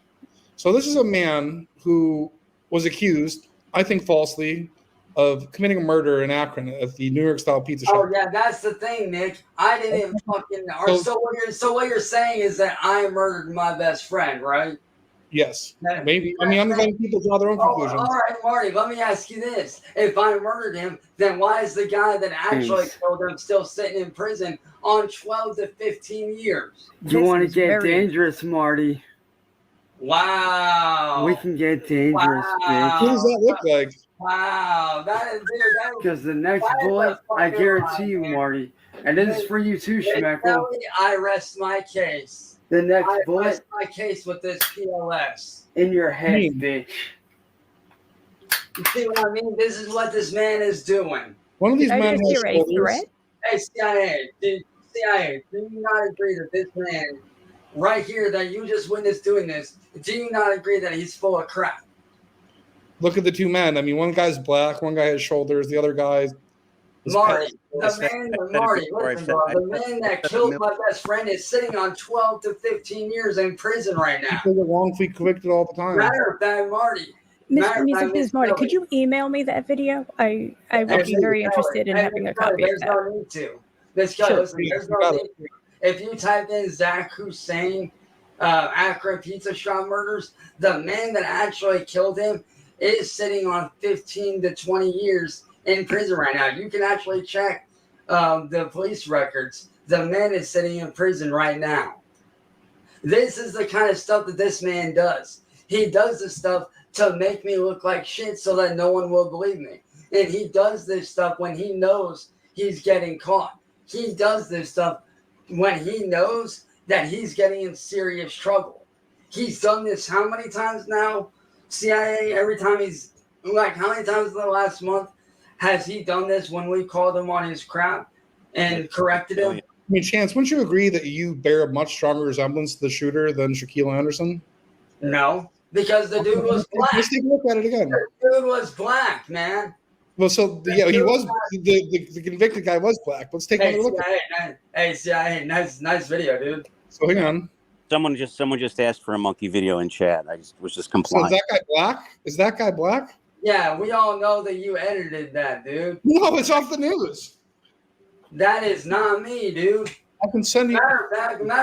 So this is a man who was accused, I think falsely, of committing a murder in Akron at the New York style pizza shop. Oh yeah, that's the thing, Nick. I didn't even fucking. So what you're saying is that I murdered my best friend, right? Yes, maybe. I mean, I'm letting people draw their own conclusions. All right, Marty. Let me ask you this: if I murdered him, then why is the guy that actually killed him still sitting in prison on 12 to 15 years? You want to get dangerous, Marty? Wow. We can get dangerous, bitch. What does that look like? Wow, that is because the next bullet, I guarantee you, Marty, and this is for you too, Schmeckle. I rest my case. The next bullet, rest my case with this PLS in your head, bitch. You see what I mean? This is what this man is doing. One of these men has a threat. Hey, CIA, do you not agree that this man right here that you just witnessed doing this, do you not agree that he's full of crap? Look at the two men. I mean, one guy's black, one guy has shoulders, the other guy's Marty. The man that killed my best friend is sitting on 12 to 15 years in prison right now. People get wrongfully convicted all the time. Matter of fact, Marty. MusicBizMarty, could you email me that video? I would be very interested in having a copy of that. There's no need to. There's no need to. If you type in Zach Hussein, Akron Pizza Shop murders, the man that actually killed him is sitting on 15 to 20 years in prison right now. You can actually check the police records. The man is sitting in prison right now. This is the kind of stuff that this man does. He does this stuff to make me look like shit so that no one will believe me. And he does this stuff when he knows he's getting caught. He does this stuff when he knows that he's getting in serious trouble. He's done this how many times now? CIA, every time he's, like, how many times in the last month has he done this when we called him on his crap and corrected him? I mean, Chance, wouldn't you agree that you bear a much stronger resemblance to the shooter than Shaquille Anderson? No, because the dude was black. Let's take a look at it again. The dude was black, man. Well, so yeah, he was the convicted guy was black. Let's take a look at it. Hey, CIA, nice video, dude. So hang on. Someone just asked for a monkey video in chat. I was just complying. So is that guy black? Is that guy black? Yeah, we all know that you edited that, dude. No, it's off the news. That is not me, dude. I can send you. Matter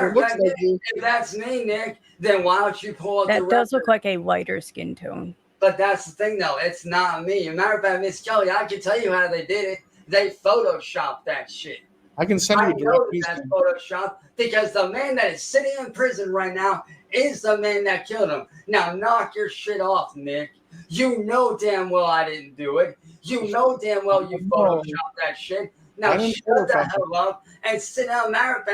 of fact, Nick, if that's me, Nick, then why don't you pull up that does look like a lighter skin tone. But that's the thing, though. It's not me. Matter of fact, Miss Kelly, I can tell you how they did it. They photoshopped that shit. I can send you a direct piece. That's Photoshop because the man that is sitting in prison right now is the man that killed him. Now, knock your shit off, Nick. You know damn well I didn't do it. You know damn well you photoshopped that shit. Now, shut the hell up and sit down. Matter of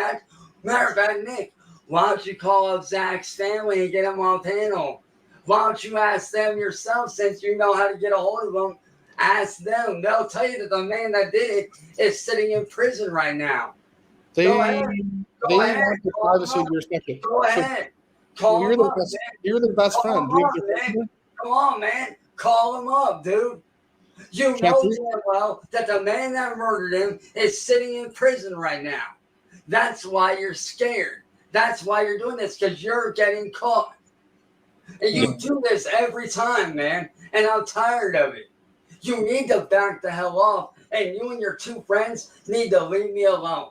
fact, Nick, why don't you call up Zach's family and get him on panel? Why don't you ask them yourself since you know how to get a hold of them? Ask them. They'll tell you that the man that did it is sitting in prison right now. Go ahead. Go ahead. Call him up. You're the best friend. Come on, man. Call him up, dude. You know damn well that the man that murdered him is sitting in prison right now. That's why you're scared. That's why you're doing this, because you're getting caught. And you do this every time, man. And I'm tired of it. You need to back the hell off. And you and your two friends need to leave me alone.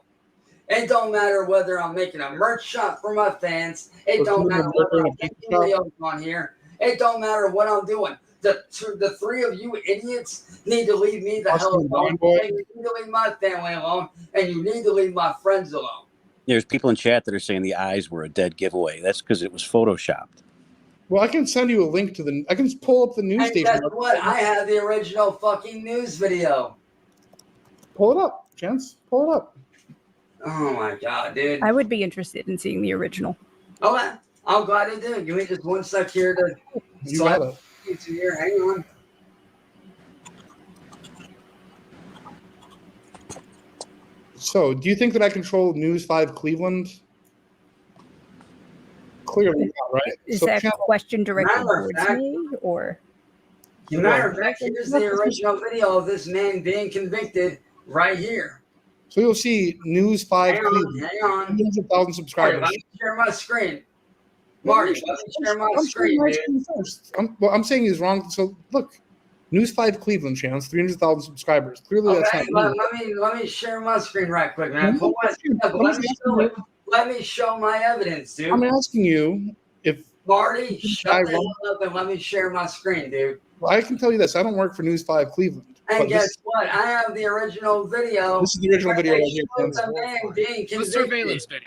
It don't matter whether I'm making a merch shop for my fans. It don't matter whether I'm making videos on here. It don't matter what I'm doing. The three of you idiots need to leave me the hell alone. And you need to leave my family alone. And you need to leave my friends alone. There's people in chat that are saying the eyes were a dead giveaway. That's because it was photoshopped. Well, I can send you a link to I can just pull up the news station. Guess what? I have the original fucking news video. Pull it up, Chance. Pull it up. Oh my god, dude. I would be interested in seeing the original. Okay. I'm glad I did. Give me just 1 sec here to You got it. YouTube here. Hang on. So, do you think that I control News 5 Cleveland? Clearly not, right? Is So that a question directed Matter of towards fact- me, or? Matter of fact, here's the original video of this man being convicted right here. So you'll see News 5 Hang on, Cleveland. hang on. 100,000 Marty, subscribers. let me share my screen. Marty, let me share my I'm screen, sharing my dude. screen first. I'm saying he's wrong. So look, News 5 Cleveland Chance, 300,000 subscribers. Clearly that's Okay, not let me share my screen right quick, man. I'm Let me show my evidence, dude. I'm asking you if Marty, I shut the wrong? hell up and let me share my screen, dude. I can tell you this. I don't work for News 5 Cleveland. And but guess what? I have the original video. this is the original where video they right here. showed Chance. the man being The convicted. surveillance video.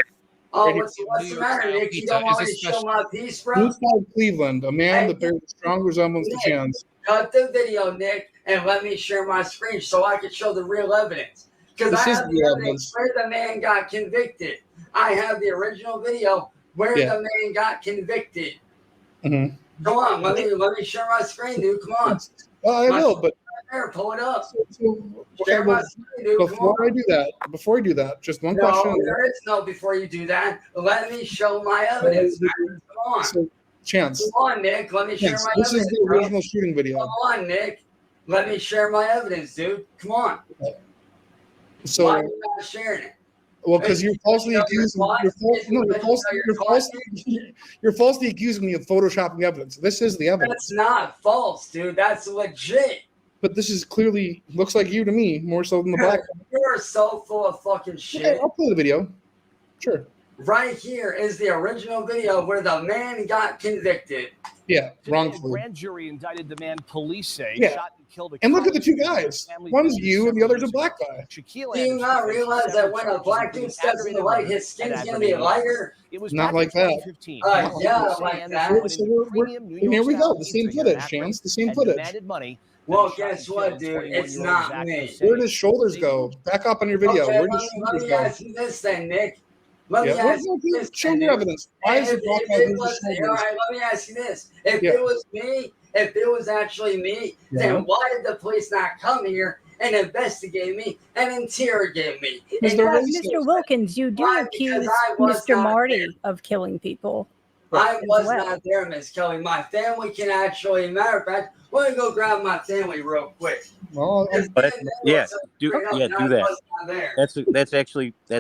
Oh, Right here. what's the matter, Nick? You don't Is want me this to show special? my piece, bro? News 5 Cleveland, a man Hey, that bears a strong resemblance to Nick. Chance. Cut the video, Nick, and let me share my screen so I can show the real evidence. Because This I is have the the evidence. evidence where the man got convicted. I have the original video where Yeah. the man got convicted. Mhm. Come on, let me share my screen, dude. Come on. I will, but There, pull it up. so, Share my well, screen, dude. Come before on. I do that, just one No, question. there is no before you do that. Let me show my evidence, man. Come on. So, Chance, Come on, Nick. Let me share Chance, my this evidence. is the bro. original shooting video. Come on, Nick. Let me share my evidence, dude. Come on. So, Why are you not sharing it? well, because you're falsely You're accusing false? you're falsely accusing me of photoshopping evidence. This is the That's evidence, not false, dude. That's legit. but this is clearly looks like you to me more so than the black. You're so full of fucking Okay, shit. I'll play the video. Sure. Right here is the original video where the man got convicted. Yeah, Today, wrongfully. A grand jury indicted the man police say Yeah. shot and killed a And look at the college two student at guys. his family's One's business you and the several other's a years black ago. guy. Shaquille Do you Anderson not faces realize that several when a charges black of being dude steps in the aggravated light, murder his skin's and gonna be aggravated lighter? It was Not back like in that. 2015. Yeah, when like Anderson that. went So into we're- premium New And here we York go. style The same pizza footage, here in Chance. The same and footage. demanded money. Well, Then shot and guess what, killed dude? 21-year-old It's not Zach me. Hussein. Where does shoulders go? Back up on your video. Okay, Where let does me shoulders go? ask you this then, Nick. Let me Yeah, ask you this show then, me Nick. evidence. Why is the black guy If it losing was, all shoulders? right, let me ask you this. If Yeah. it was me, if it was actually me, Yeah. then why did the police not come here and investigate me and interrogate me? Because And they're that's racist. Mr. Wilkins, you do Why? Because accuse I was Mr. not Marty of killing people. I as was well. not there, Miss Kelly. My family can actually, matter of fact, let me go grab my family real quick. Well, But yeah, do I that. was not there. That's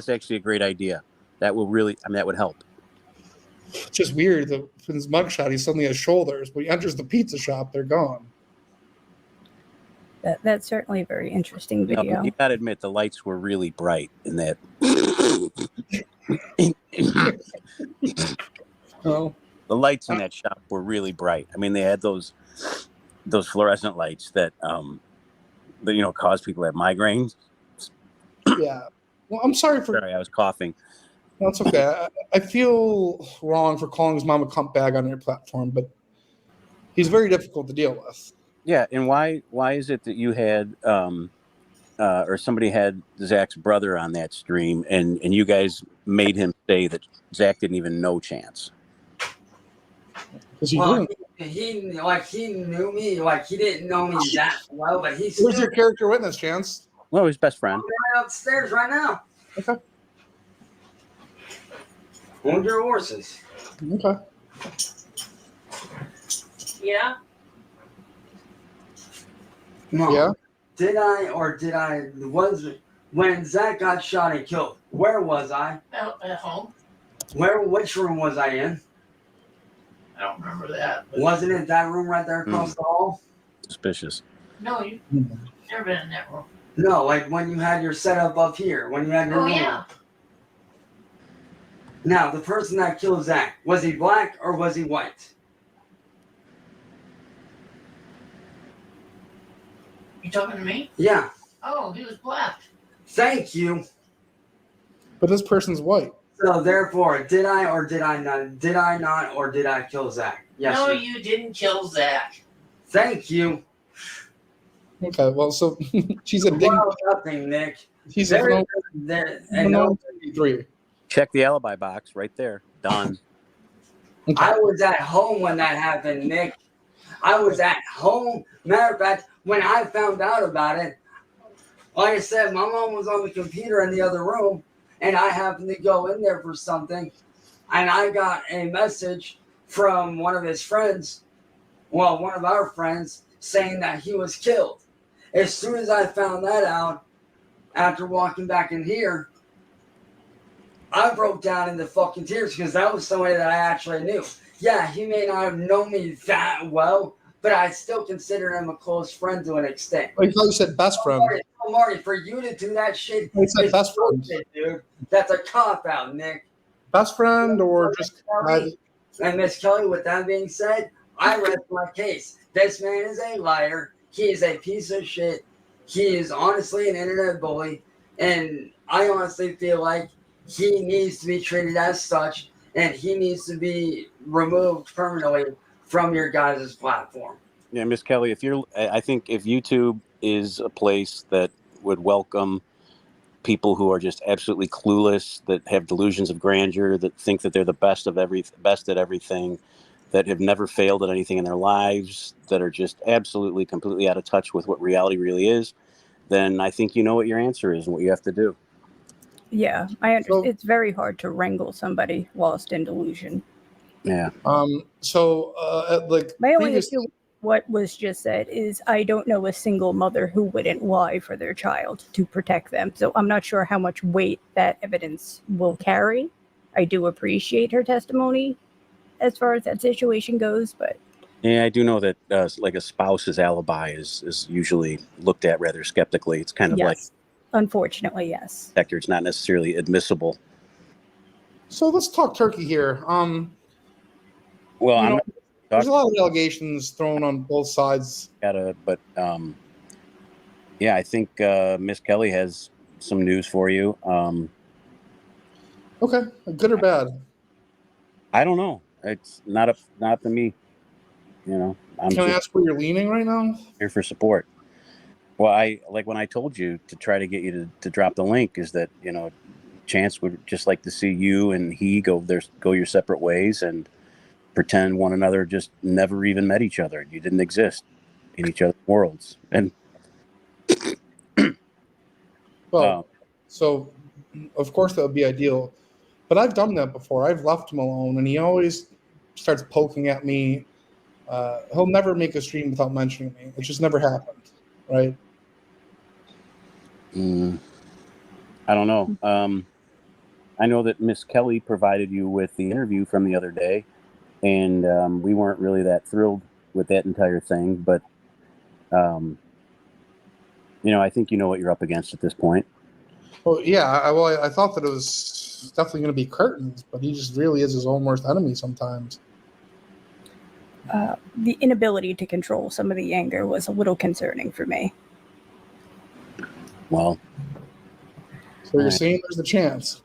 actually a great idea. That will really, that would help. it's just weird that in his mugshot he suddenly has shoulders, but he enters the pizza shop, they're gone. That's certainly a very interesting You know, video. you gotta admit the lights were really bright in that. Oh, The lights in that shop were really bright. I mean, they had those fluorescent lights that cause people to have migraines. yeah. Well, I'm sorry for. Sorry, I was coughing. That's okay. I feel wrong for calling his mom a cunt bag on your platform, but he's very difficult to deal with. Yeah, and why is it that you had or somebody had Zach's brother on that stream, and you guys made him say that Zach didn't even know Chance? Because he Well, didn't. he knew me, like he didn't know me that well, but he's Where's still your character witness, Chance? Well, his best friend. right upstairs right now. Okay. Hold your horses. Okay. Yeah. No. Yeah. Did I when Zach got shot and killed, where was I? At home. Which room was I in? I don't remember that. Wasn't it that room right there across the hall? Suspicious. No, you've never been in that room. No, like when you had your setup up here, when you had your room. Yeah. Now, the person that killed Zach, was he black or was he white? You talking to me? Yeah. Oh, he was black. Thank you. But this person's white. So therefore, did I or did I not? Did I not or did I kill Zach? Yes. No, sir. you didn't kill Zach. Thank you. Okay, well, so she's a ding. Well, nothing, Nick. She's a no. And 3. Check the alibi box right there. Done. Okay. I was at home when that happened, Nick. I was at home. Matter of fact, when I found out about it, like I said, my mom was on the computer in the other room, and I happened to go in there for something, and I got a message from one of his friends, well, one of our friends, saying that he was killed. As soon as I found that out, after walking back in here, I broke down into fucking tears because that was somebody that I actually knew. Yeah, he may not have known me that well, but I still consider him a close friend to an extent. I thought you said best friend. Marty, for you to do that shit, I said is best friend. bullshit, dude. That's a cop out, Nick. Best friend or just. And Miss Kelly, with that being said, I rest my case. This man is a liar. He is a piece of shit. He is honestly an internet bully. And I honestly feel like he needs to be treated as such, and he needs to be removed permanently from your guys' platform. Yeah, Miss Kelly, I think if YouTube is a place that would welcome people who are just absolutely clueless, that have delusions of grandeur, that think that they're the best at everything, that have never failed at anything in their lives, that are just absolutely, completely out of touch with what reality really is, then I think you know what your answer is and what you have to do. Yeah, I understand. It's very hard to wrangle somebody lost in delusion. Yeah. Like my only issue with what was just said is I don't know a single mother who wouldn't lie for their child to protect them. So I'm not sure how much weight that evidence will carry. I do appreciate her testimony as far as that situation goes, but yeah, I do know that like a spouse's alibi is usually looked at rather skeptically. It's kind of yes. like, Unfortunately, yes. it's not necessarily admissible. So let's talk turkey here. Well, there's a lot of allegations thrown on both sides. Yeah, I think Miss Kelly has some news for you. Okay, good or bad? I don't know. It's not up to me. I'm Can I ask where you're leaning right now? Here for support. Well, when I told you to try to get you to drop the link, is that Chance would just like to see you and he go your separate ways and pretend one another just never even met each other. You didn't exist in each other's worlds. And well, so of course that would be ideal, but I've done that before. I've left him alone, and he always starts poking at me. He'll never make a stream without mentioning me. It just never happened, right? I don't know. I know that Miss Kelly provided you with the interview from the other day, and we weren't really that thrilled with that entire thing. But, I think you know what you're up against at this point. Well, yeah. I thought that it was definitely going to be curtains, but he just really is his own worst enemy sometimes. The inability to control some of the anger was a little concerning for me. Well, so you're saying there's a chance.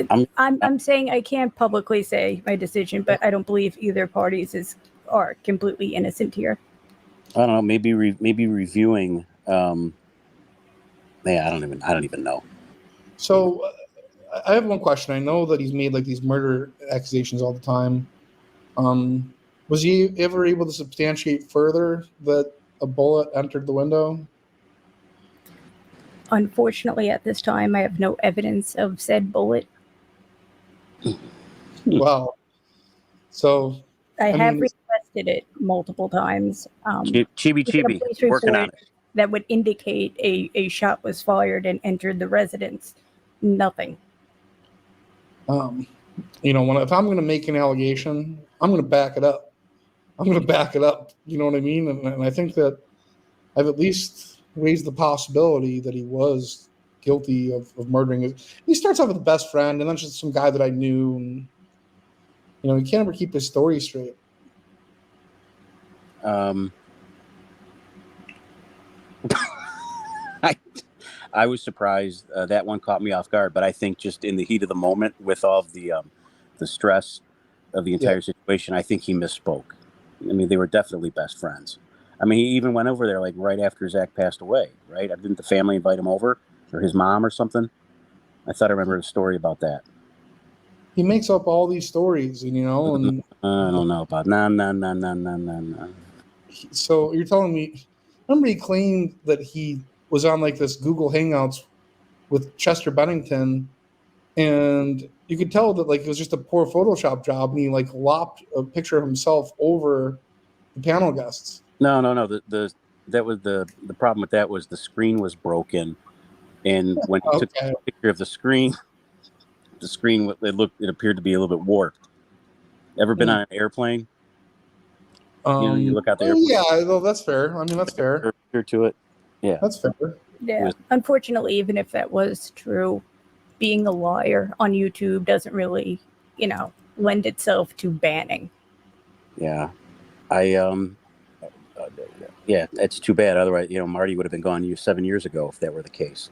I'm saying I can't publicly say my decision, but I don't believe either parties are completely innocent here. I don't know. Maybe reviewing. I don't even know. So I have one question. I know that he's made like these murder accusations all the time. Was he ever able to substantiate further that a bullet entered the window? Unfortunately, at this time, I have no evidence of said bullet. Wow. So I have requested it multiple times. Chibi, working on it. that would indicate a shot was fired and entered the residence. Nothing. You know, if I'm going to make an allegation, I'm going to back it up. I'm going to back it up. You know what I mean? And I think that I've at least raised the possibility that he was guilty of murdering his. He starts off with a best friend, and then just some guy that I knew. And, you know, he can't ever keep his story straight. I was surprised. That one caught me off guard, but I think just in the heat of the moment, with all of the stress of the entire situation, I think he misspoke. I mean, they were definitely best friends. I mean, he even went over there like right after Zach passed away, right? Didn't the family invite him over, or his mom or something? I thought I remembered a story about that. He makes up all these stories, and, you know, and I don't know about no. So you're telling me? Remember, he claimed that he was on like this Google Hangouts with Chester Bennington, and you could tell that like it was just a poor Photoshop job, and he like lopped a picture of himself over the panel guests. No. That was the problem with that was the screen was broken, and when he took a picture of the screen it appeared to be a little bit warped. Ever been on an airplane? You look out there. Yeah, well, that's fair. I mean, that's fair. To it. Yeah, that's fair. Yeah. Unfortunately, even if that was true, being a liar on YouTube doesn't really, lend itself to banning. Yeah. Yeah, it's too bad. Otherwise, Marty would have been gone 7 years ago if that were the case.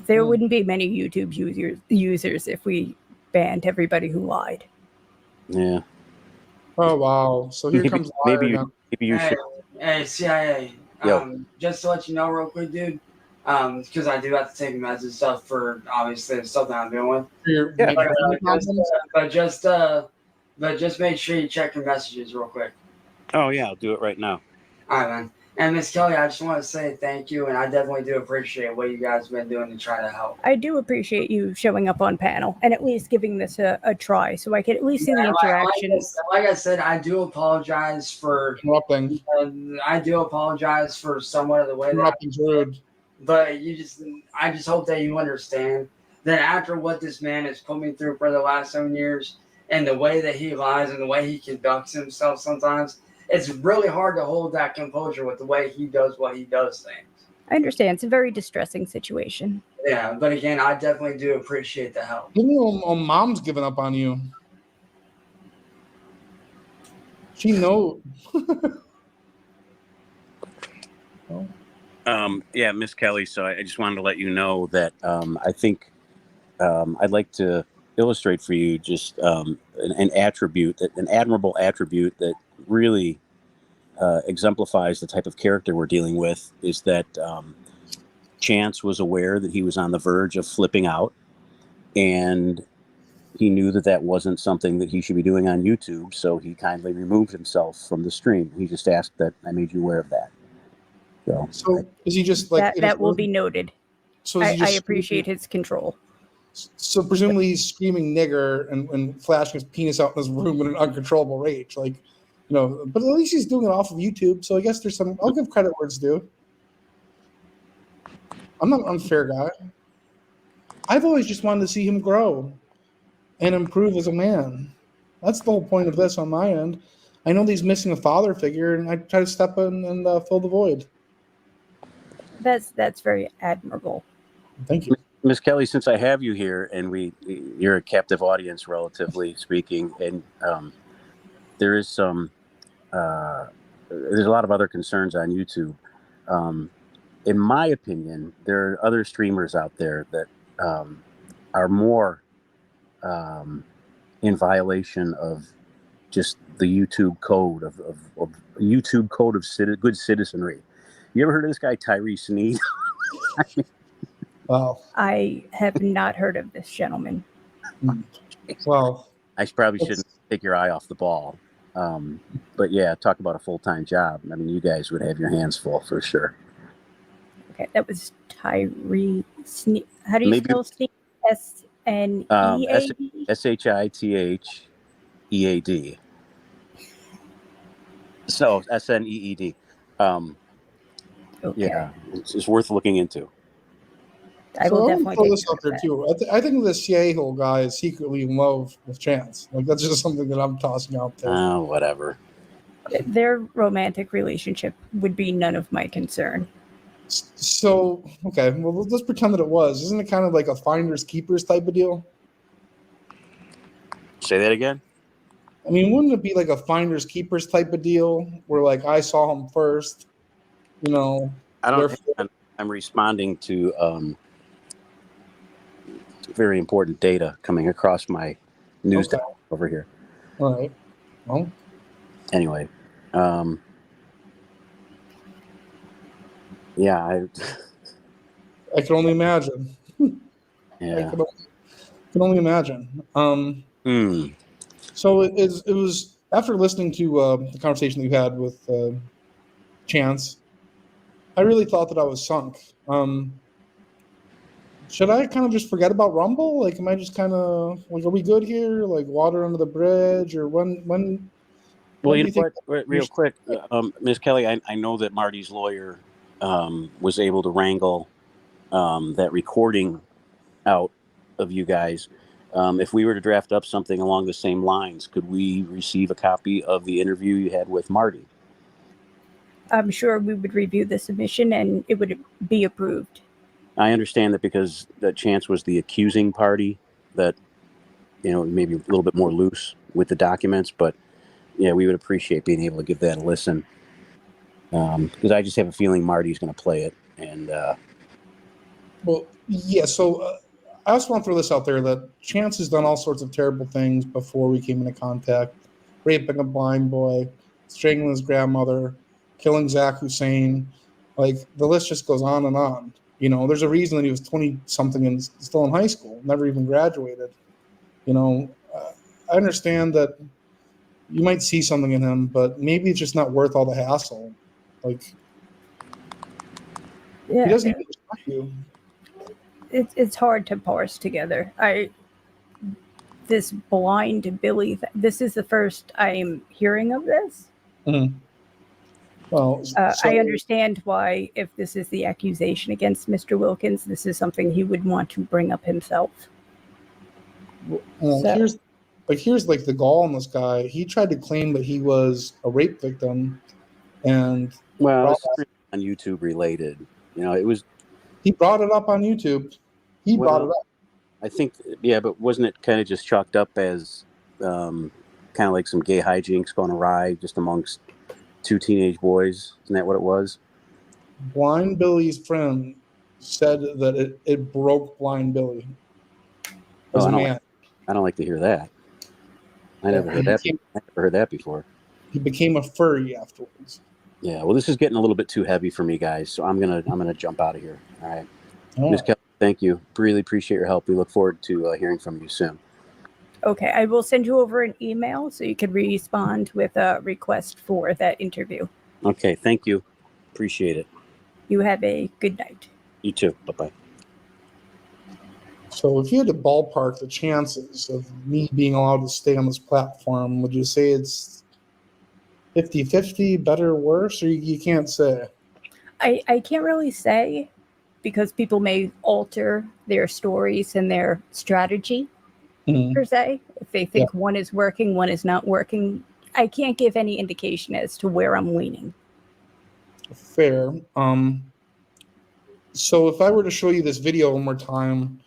There wouldn't be many YouTube users if we banned everybody who lied. Yeah. Oh wow! So here comes maybe you should. Hey, CIA. Just to let you know, real quick, dude. Because I do have to take meds and stuff for obviously the stuff that I'm dealing with. But just make sure you check your messages real quick. Oh yeah, I'll do it right now. All right, man. And Miss Kelly, I just want to say thank you, and I definitely do appreciate what you guys have been doing to try to help. I do appreciate you showing up on panel and at least giving this a try, so I could at least see the interactions. Like I said, I do apologize for interrupting. I do apologize for somewhat of the way interrupting's rude. But I just hope that you understand that after what this man has put me through for the last 7 years, and the way that he lies and the way he conducts himself sometimes, it's really hard to hold that composure with the way he does what he does things. I understand. It's a very distressing situation. Yeah, but again, I definitely do appreciate the help. You know, Mom's giving up on you. She knows. Yeah, Miss Kelly. So I just wanted to let you know that I think I'd like to illustrate for you just an admirable attribute that really exemplifies the type of character we're dealing with. Is that Chance was aware that he was on the verge of flipping out, and he knew that wasn't something that he should be doing on YouTube, so he kindly removed himself from the stream. He just asked that I made you aware of that. So is he just like that will be noted? So I appreciate his control. So presumably he's screaming nigger and flashing his penis out in his room in an uncontrollable rage, but at least he's doing it off of YouTube. So I guess there's some. I'll give credit where it's due. I'm not an unfair guy. I've always just wanted to see him grow and improve as a man. That's the whole point of this on my end. I know that he's missing a father figure, and I try to step in and fill the void. That's very admirable. Thank you, Miss Kelly. Since I have you here, and you're a captive audience, relatively speaking, and there's a lot of other concerns on YouTube. In my opinion, there are other streamers out there that are more in violation of just the YouTube code of YouTube code of good citizenry. You ever heard of this guy Tyree Sneed? Wow. I have not heard of this gentleman. Well, I probably shouldn't take your eye off the ball. But yeah, talk about a full-time job. I mean, you guys would have your hands full for sure. Okay, that was Tyree Sneed. How do you spell Sneed? S-N-E-A-D? S-H-I-T-H-E-A-D. So S-N-E-E-D. Okay. Yeah, it's worth looking into. I So will I want to definitely throw take this care out of there that. too. I think the CIA whole guy is secretly in love with Chance. Like that's just something that I'm tossing out there. Whatever. Their romantic relationship would be none of my concern. So okay, well let's pretend that it was. Isn't it kind of like a finders keepers type of deal? Say that again. I mean, wouldn't it be like a finders keepers type of deal where like I saw him first, you know? I don't. Therefore, I'm responding to very important data coming across my news okay, over here. all right. Well, Anyway, yeah, I can only imagine. I yeah. can only imagine. Hmm. So it was after listening to the conversation that you had with Chance, I really thought that I was sunk. Should I kind of just forget about Rumble? Like, am I just kind of like, are we good here? Like, water under the bridge, or Well, when you do know you think? what? Real quick, Ms. Kelly, I know that Marty's lawyer was able to wrangle that recording out of you guys. If we were to draft up something along the same lines, could we receive a copy of the interview you had with Marty? I'm sure we would review the submission and it would be approved. I understand that because that Chance was the accusing party, that maybe a little bit more loose with the documents, but yeah, we would appreciate being able to give that a listen. Because I just have a feeling Marty's going to play it, and Well, yeah. So I also want to throw this out there that Chance has done all sorts of terrible things before we came into contact, raping a blind boy, strangling his grandmother, killing Zach Hussein. Like the list just goes on and on. There's a reason that he was 20 something and still in high school, never even graduated. I understand that you might see something in him, but maybe it's just not worth all the hassle. Like Yeah, he doesn't even respect you. it's hard to parse together. This blind Billy. This is the first I'm hearing of this. Mm-hmm. Well, I understand why, if this is the accusation against Mr. Wilkins, this is something he would want to bring up himself. Well, So- here's like the gall on this guy. He tried to claim that he was a rape victim, and well, it's on YouTube related. It was. he brought it up on YouTube. He brought it Well, up. I think, yeah, but wasn't it kind of just chalked up as kind of like some gay hijinks gone awry just amongst two teenage boys? Isn't that what it was? Blind Billy's friend said that it broke Blind Billy as a man. I don't like to hear that. I never heard that. I never heard that before. He became a furry afterwards. Yeah, well, this is getting a little bit too heavy for me, guys. So I'm gonna jump out of here. All right, Ms. Kelly, thank you. Really appreciate your help. We look forward to hearing from you soon. Okay, I will send you over an email so you can respond with a request for that interview. Okay, thank you. Appreciate it. You have a good night. You too. Bye-bye. So if you had to ballpark the chances of me being allowed to stay on this platform, would you say it's 50-50, better or worse, or you can't say? I can't really say because people may alter their stories and their strategy per se. If they think one is working, one is not working, I can't give any indication as to where I'm leaning. Fair. So if I were to show you this video one more time,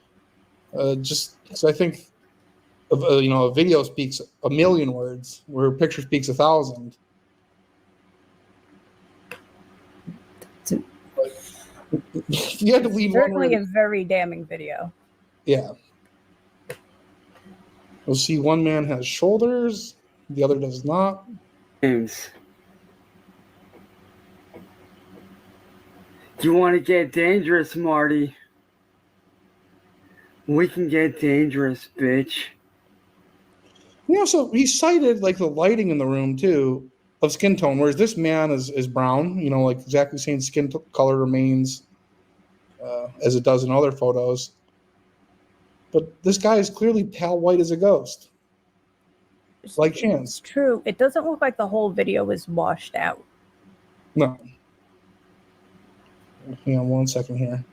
just because I think a video speaks a million words, where a picture speaks 1,000. You had to lean Certainly one a very damning video. Yeah. You'll see one man has shoulders, the other does not. James, do you want to get dangerous, Marty? We can get dangerous, bitch. So he cited like the lighting in the room too of skin tone, whereas this man is brown. Like Zach Hussein's skin color remains as it does in other photos. But this guy is clearly pale white as a ghost. Like Chance. It's true. It doesn't look like the whole video was washed out. No. hang on 1 second here.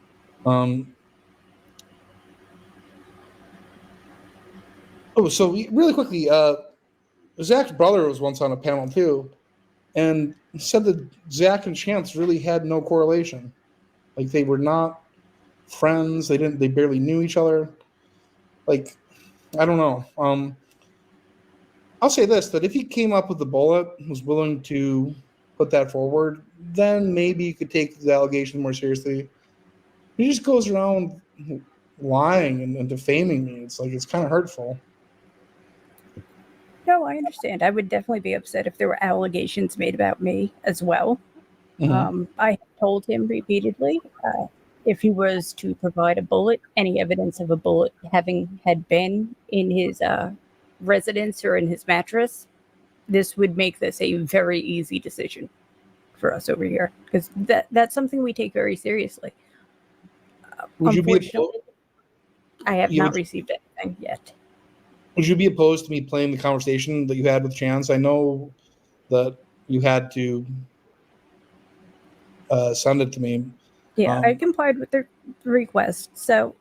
So really quickly, Zach's brother was once on a panel too, and said that Zach and Chance really had no correlation. Like they were not friends. They barely knew each other. Like, I don't know. I'll say this, that if he came up with the bullet, was willing to put that forward, then maybe you could take the allegation more seriously. He just goes around lying and defaming me. It's like, it's kind of hurtful. No, I understand. I would definitely be upset if there were allegations made about me as well. I told him repeatedly if he was to provide a bullet, any evidence of a bullet had been in his residence or in his mattress, this would make this a very easy decision for us over here, because that's something we take very seriously. Would you be Unfortunately, I have not received anything yet. Would you be opposed to me playing the conversation that you had with Chance? I know that you had to send it to me. Yeah, I complied with the request. So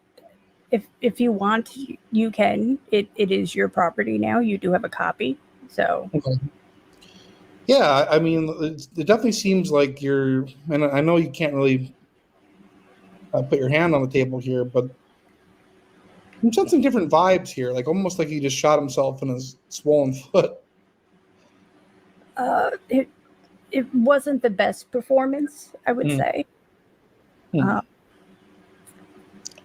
if you want, you can. It is your property now. You do have a copy. So okay. Yeah, I mean, it definitely seems like you're, and I know you can't really put your hand on the table here, but I'm sensing different vibes here, like almost like he just shot himself in his swollen foot. It wasn't the best performance, I would say.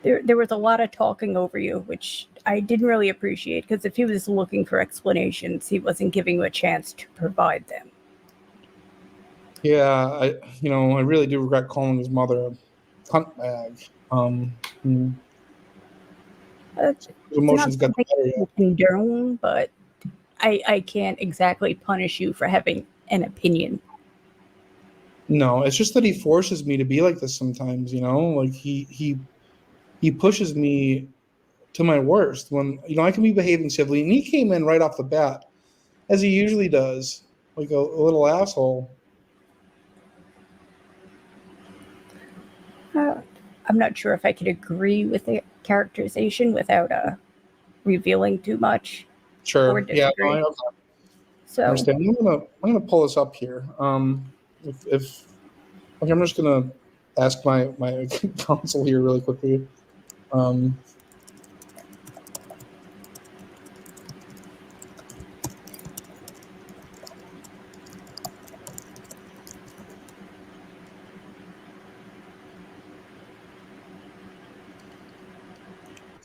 There was a lot of talking over you, which I didn't really appreciate, because if he was looking for explanations, he wasn't giving you a chance to provide them. Yeah, I really do regret calling his mother a cunt bag. Emotions got the better. You condone, but I can't exactly punish you for having an opinion. No, it's just that he forces me to be like this sometimes. Like he pushes me to my worst when I can be behaving civilly, and he came in right off the bat, as he usually does, like a little asshole. I'm not sure if I could agree with the characterization without revealing too much. Sure. Yeah. So understand. I'm gonna pull this up here. If okay, I'm just gonna ask my counsel here really quickly.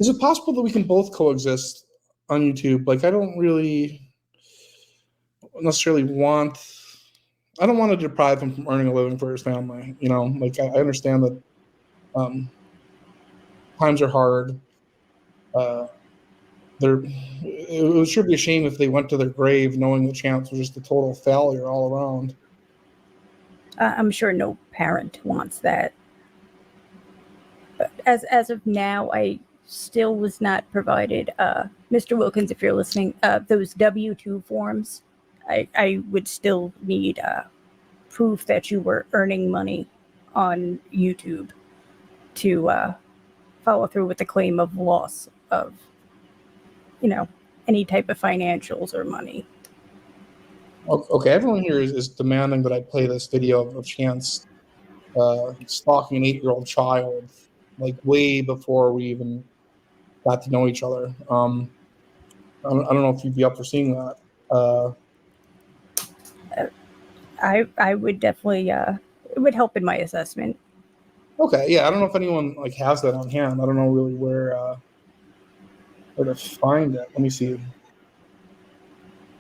Is it possible that we can both coexist on YouTube? Like, I don't really necessarily I don't want to deprive him from earning a living for his family. Like I understand that times are hard. It should be a shame if they went to their grave knowing the Chance was just a total failure all around. I'm sure no parent wants that. But as of now, I still was not provided, Mr. Wilkins, if you're listening, those W-2 forms. I would still need proof that you were earning money on YouTube to follow through with the claim of loss of, any type of financials or money. Okay, everyone here is demanding that I play this video of Chance stalking an 8-year-old child, like way before we even got to know each other. I don't know if you'd be up for seeing that. I would definitely, it would help in my assessment. Okay, yeah, I don't know if anyone has that on hand. I don't know really where to find it. Let me see.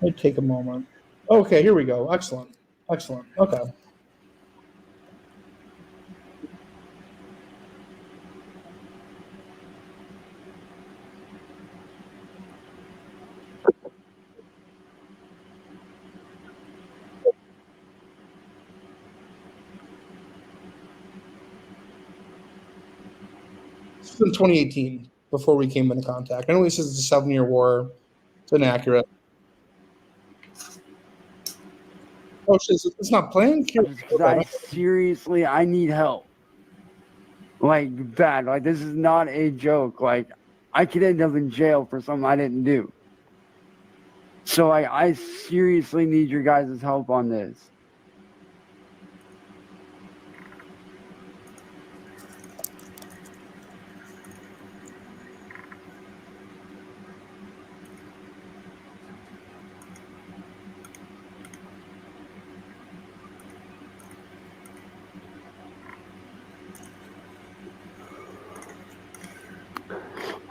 Let me take a moment. Okay, here we go. Excellent. Okay. This is in 2018, before we came into contact. I know he says it's a 7-year war. It's inaccurate. Oh, shit, it's not playing? Seriously, I need help. Like bad. Like this is not a joke. Like I could end up in jail for something I didn't do. So I seriously need your guys' help on this.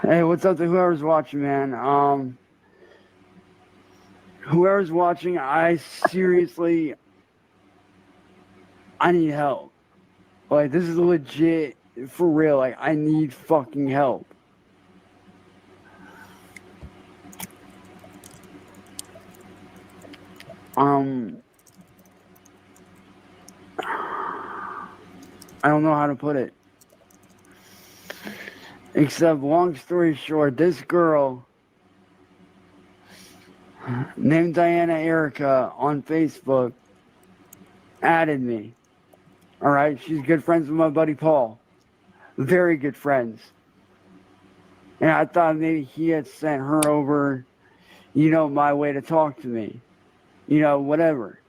Hey, what's up to whoever's watching, man? Whoever's watching, I need help. Like, this is legit, for real. Like, I need fucking help. I don't know how to put it. Except, long story short, this girl named Diana Erica on Facebook added me. All right, she's good friends with my buddy Paul. Very good friends. And I thought maybe he had sent her over, my way to talk to me. Whatever.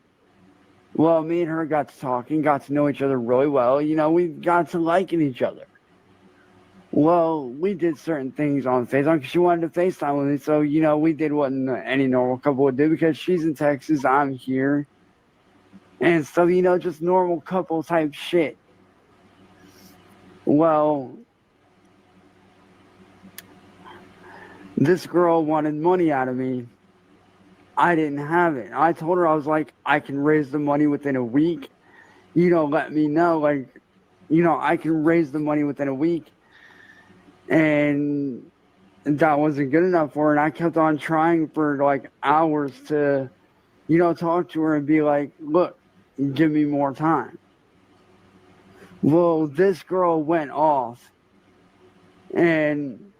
Well, me and her got to talking, got to know each other really well. We got to liking each other. Well, we did certain things on FaceTime because she wanted to FaceTime with me. So, we did what any normal couple would do because she's in Texas, I'm here. And so, just normal couple type shit. Well, this girl wanted money out of me. I didn't have it. I told her, I was like, I can raise the money within a week. Let me know. Like, I can raise the money within a week. And that wasn't good enough for her. And I kept on trying for like hours to, talk to her and be like, look, give me more time. Well, this girl went off. And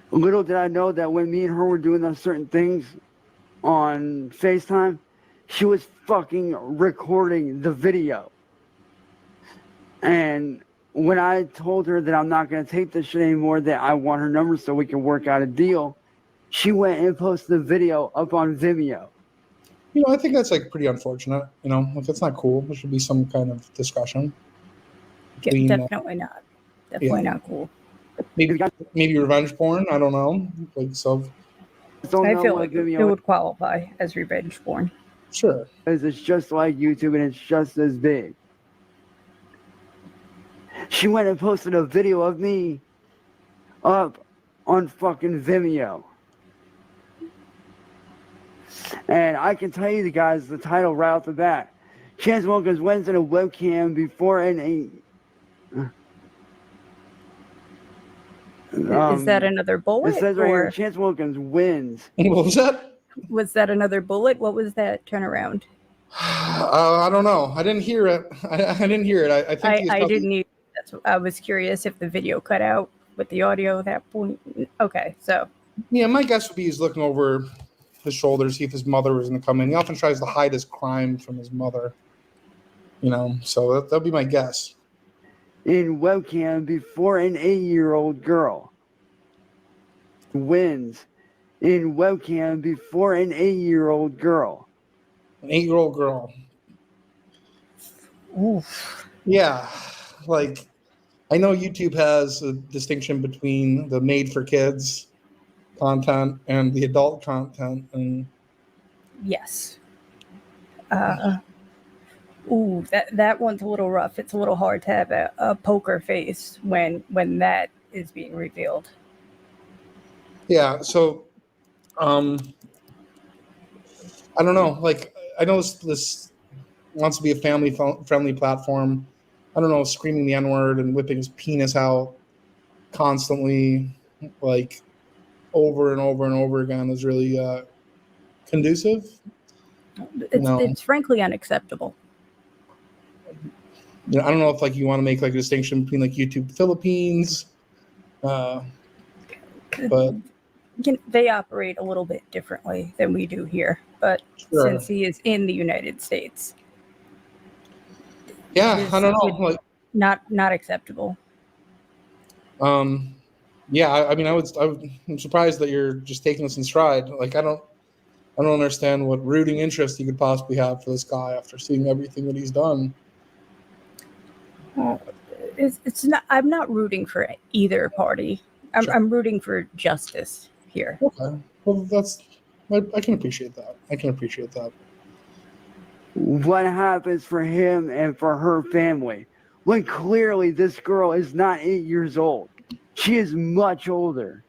little did I know that when me and her were doing those certain things on FaceTime, she was fucking recording the video. And when I told her that I'm not going to take this shit anymore, that I want her number so we can work out a deal, she went and posted the video up on Vimeo. I think that's like pretty unfortunate. Like that's not cool. There should be some kind of discussion. Between, definitely not. Definitely not cool. Maybe revenge porn. I don't know. Like so. I feel like it would qualify as revenge porn. Sure. Because it's just like YouTube and it's just as big. She went and posted a video of me up on fucking Vimeo. And I can tell you the title right off the bat. Chance Wilkins wins in a webcam before an 8. Is that another bullet? It says right here, Chance Wilkins wins. What was that? Was that another bullet? What was that turnaround? I don't know. I didn't hear it. I didn't hear it. I think I didn't either. I was curious if the video cut out with the audio at that point. Okay, so. Yeah, my guess would be he's looking over his shoulder, see if his mother was going to come in. He often tries to hide his crime from his mother. So that'll be my guess. In webcam before an 8-year-old girl. Wins in webcam before an 8-year-old girl. An 8-year-old girl. Oof. Yeah, like I know YouTube has a distinction between the made for kids content and the adult content, and yes. That one's a little rough. It's a little hard to have a poker face when that is being revealed. yeah. So, I don't know. Like, I know this wants to be a family-friendly platform. I don't know, screaming the N-word and whipping his penis out constantly, like over and over and over again, is really conducive. It's frankly unacceptable. I don't know if like you want to make like a distinction between like YouTube Philippines, but they operate a little bit differently than we do here. But sure. Since he is in the United States, yeah, I don't know. Like Not acceptable. Yeah, I mean, I'm surprised that you're just taking this in stride. Like, I don't understand what rooting interest you could possibly have for this guy after seeing everything that he's done. It's not. I'm not rooting for either party. Sure. I'm rooting for justice here. Okay, well, I can appreciate that. I can appreciate that. What happens for him and for her family when clearly this girl is not 8 years old? She is much older.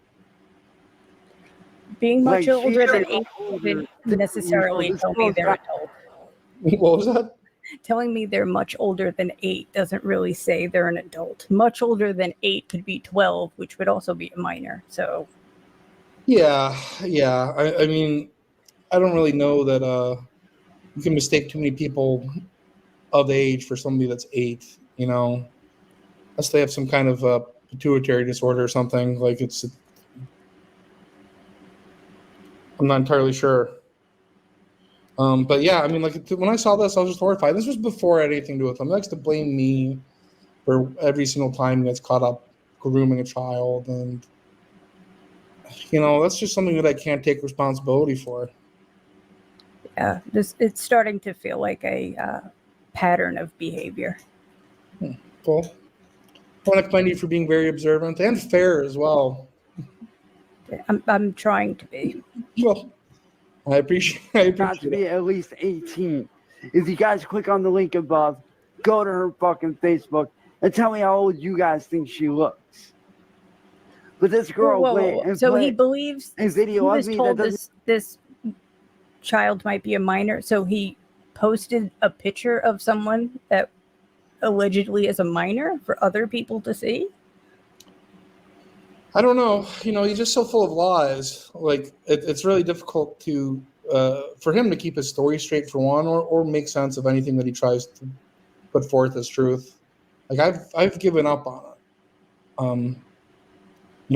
Being much Like, older she's than older 8 doesn't necessarily This tell me girl's they're got- adult. What was that? Telling me they're much older than 8 doesn't really say they're an adult. Much older than 8 could be 12, which would also be a minor. So Yeah. I mean, I don't really know that you can mistake too many people of age for somebody that's 8. You know, unless they have some kind of pituitary disorder or something. Like I'm not entirely sure. But yeah, I mean, like when I saw this, I was just horrified. This was before I had anything to do with him. He likes to blame me for every single time he gets caught up grooming a child, and that's just something that I can't take responsibility for. yeah, it's starting to feel like a pattern of behavior. Well, I want to commend you for being very observant and fair as well. I'm trying to be. Well, I appreciate got to it. be at least 18. If you guys click on the link above, go to her fucking Facebook and tell me how old you guys think she looks. But this girl went and So he put believes a video he of was me told that doesn't. this child might be a minor. So he posted a picture of someone that allegedly is a minor for other people to see. I don't know. He's just so full of lies. Like it's really difficult to for him to keep his story straight for one, or make sense of anything that he tries to put forth as truth. Like I've given up on it.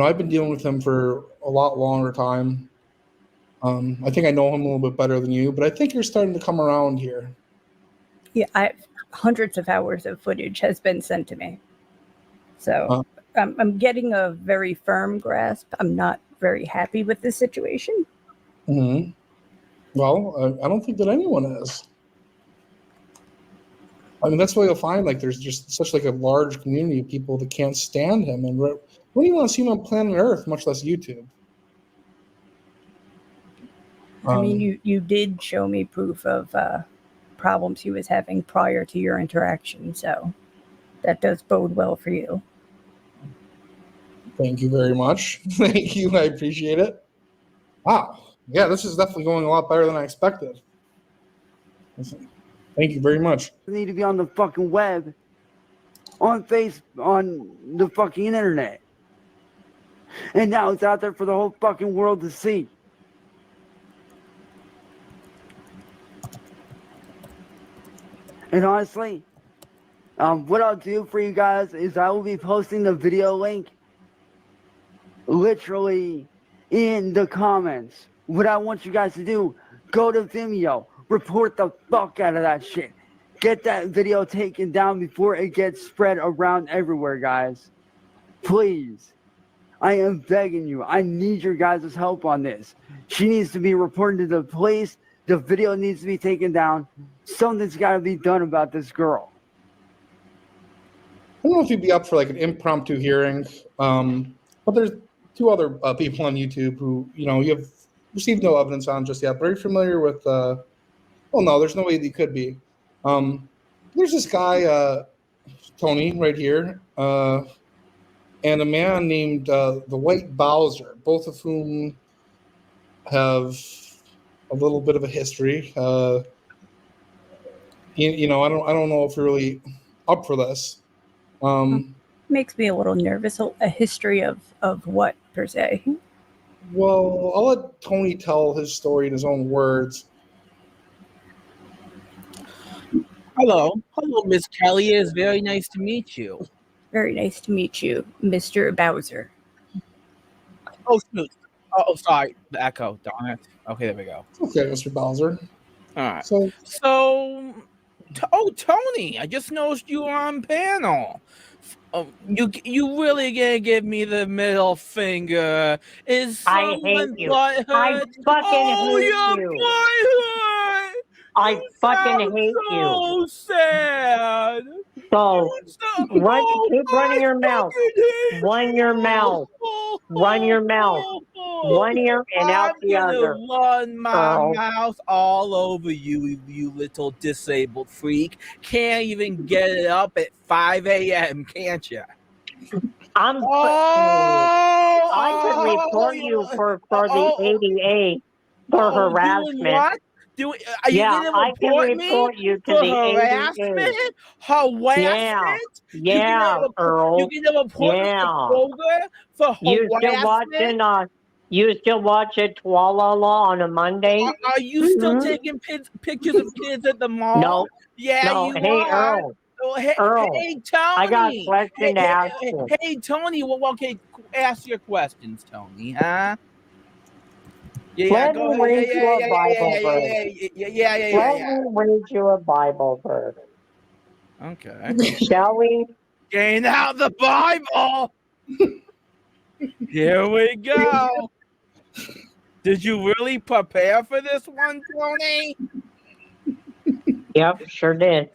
I've been dealing with him for a lot longer time. I think I know him a little bit better than you, but I think you're starting to come around here. Yeah, hundreds of hours of footage has been sent to me. So I'm getting a very firm grasp. I'm not very happy with this situation. Mm-hmm. Well, I don't think that anyone is. I mean, that's why you'll find like there's just such like a large community of people that can't stand him, and wouldn't even want to see him on planet Earth, much less YouTube. I mean, you did show me proof of problems he was having prior to your interaction, so that does bode well for you. Thank you very much. Thank you. I appreciate it. Wow. Yeah, this is definitely going a lot better than I expected. Thank you very much. Need to be on the fucking web, on the fucking internet. And now it's out there for the whole fucking world to see. And honestly, what I'll do for you guys is I will be posting the video link literally in the comments. What I want you guys to do, go to Vimeo, report the fuck out of that shit. Get that video taken down before it gets spread around everywhere, guys. Please. I am begging you. I need your guys' help on this. She needs to be reported to the police. The video needs to be taken down. Something's got to be done about this girl. I don't know if you'd be up for like an impromptu hearing, but there's 2 other people on YouTube who you have received no evidence on just yet. Very familiar with. Well, no, there's no way that you could be. There's this guy, Tony, right here, and a man named the White Bowser, both of whom have a little bit of a history. I don't know if you're really up for this. Makes me a little nervous. A history of what, per se? Well, I'll let Tony tell his story in his own words. Hello, Miss Kelly. It's very nice to meet you. Very nice to meet you, Mr. Bowser. Oh, shoot. Oh, sorry, the echo. Darn it. Okay, there we go. Okay, Mr. Bowser. All right. So, So, Tony, I just noticed you were on panel. You really gonna give me the middle finger? Is I hate someone you. butthurt? I fucking hate you're you. butthurt. I fucking Sound hate you. so sad. So keep running your mouth. Run your mouth. Run your mouth. One ear and out the I'm other. gonna run my Earl. mouth all over you, you little disabled freak. Can't even get it up at 5 a.m., can't you? I could report you for the ADA for harassment. Doing what? Are you Yeah, gonna I can report me report you to for the harassment? ADA. Harassment? Yeah, Earl. You gonna report me to Kroger for harassment? You still watching Twala on a Monday? Are you still taking pictures of kids at the mall? No. Yeah, No. you Hey, are. Earl. Oh, hey, Earl, hey, Tony. I got a question to ask you. Hey, Tony. Well, okay, ask your questions, Tony. Huh? Let me read you a Bible verse. Let me read you a Bible verse. Okay. Shall we? Gain out the Bible. Here we go. Did you really prepare for this one, Tony? Yep, sure did.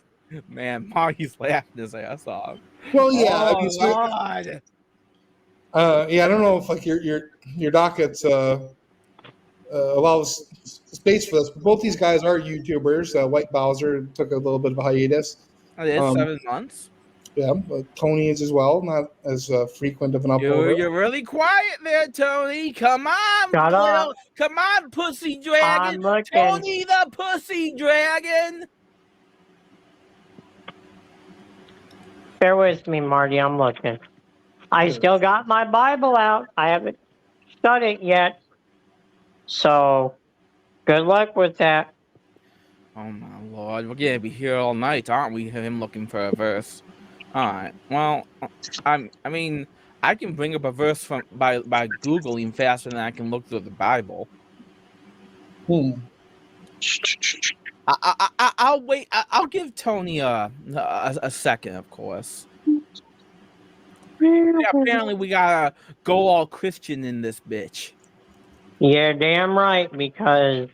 Man, Marty's laughing his ass off. Well, yeah. Oh, I mean, so, Lord. yeah, I don't know if like your docket allows space for this. But both these guys are YouTubers. White Bowser took a little bit of a hiatus. It is 7 months. Yeah, but Tony is as well, not as frequent of an uploader. You're really quiet there, Tony. Come on, Shut up. Come on, pussy dragon. I'm looking. Tony the pussy dragon. Bear with me, Marty. I'm looking. I still got my Bible out. I haven't shut it yet. So, good luck with that. Oh my Lord, we're gonna be here all night, aren't we? Him looking for a verse. All right. Well, I mean, I can bring up a verse by Googling faster than I can look through the Bible. I'll wait. I'll give Tony a second, of course. Yeah, apparently, we gotta go all Christian in this bitch. Yeah, damn right, because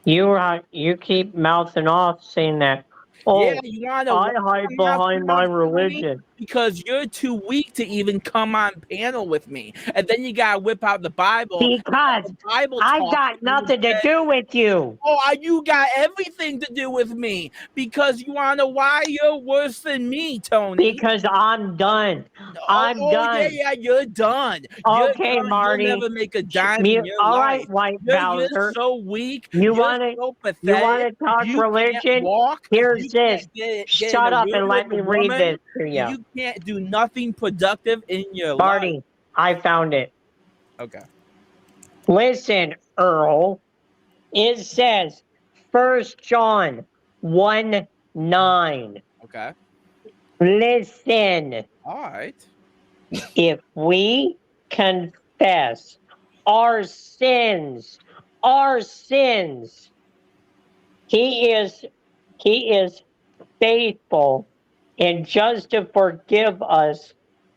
you keep mouthing off saying that. Oh, yeah, you wanna I hide behind my religion. Because you're too weak to even come on panel with me. And then you gotta whip out the Bible. Because I got nothing to do with you. Oh, you got everything to do with me. Because you wanna know why you're worse than me, Tony? Because I'm done. I'm done. Yeah, you're done. Okay, you're done. Marty. You'll never make a dime in your all life. right, White You're Bowser. so weak. You want to talk religion? Here's this. Shut up and let me read this to you. You can't do nothing productive in your life. Marty, I found it. Okay. Listen, Earl. It says 1 John 1:9. Okay. Listen. All right. If we confess our sins, he is faithful and just to forgive us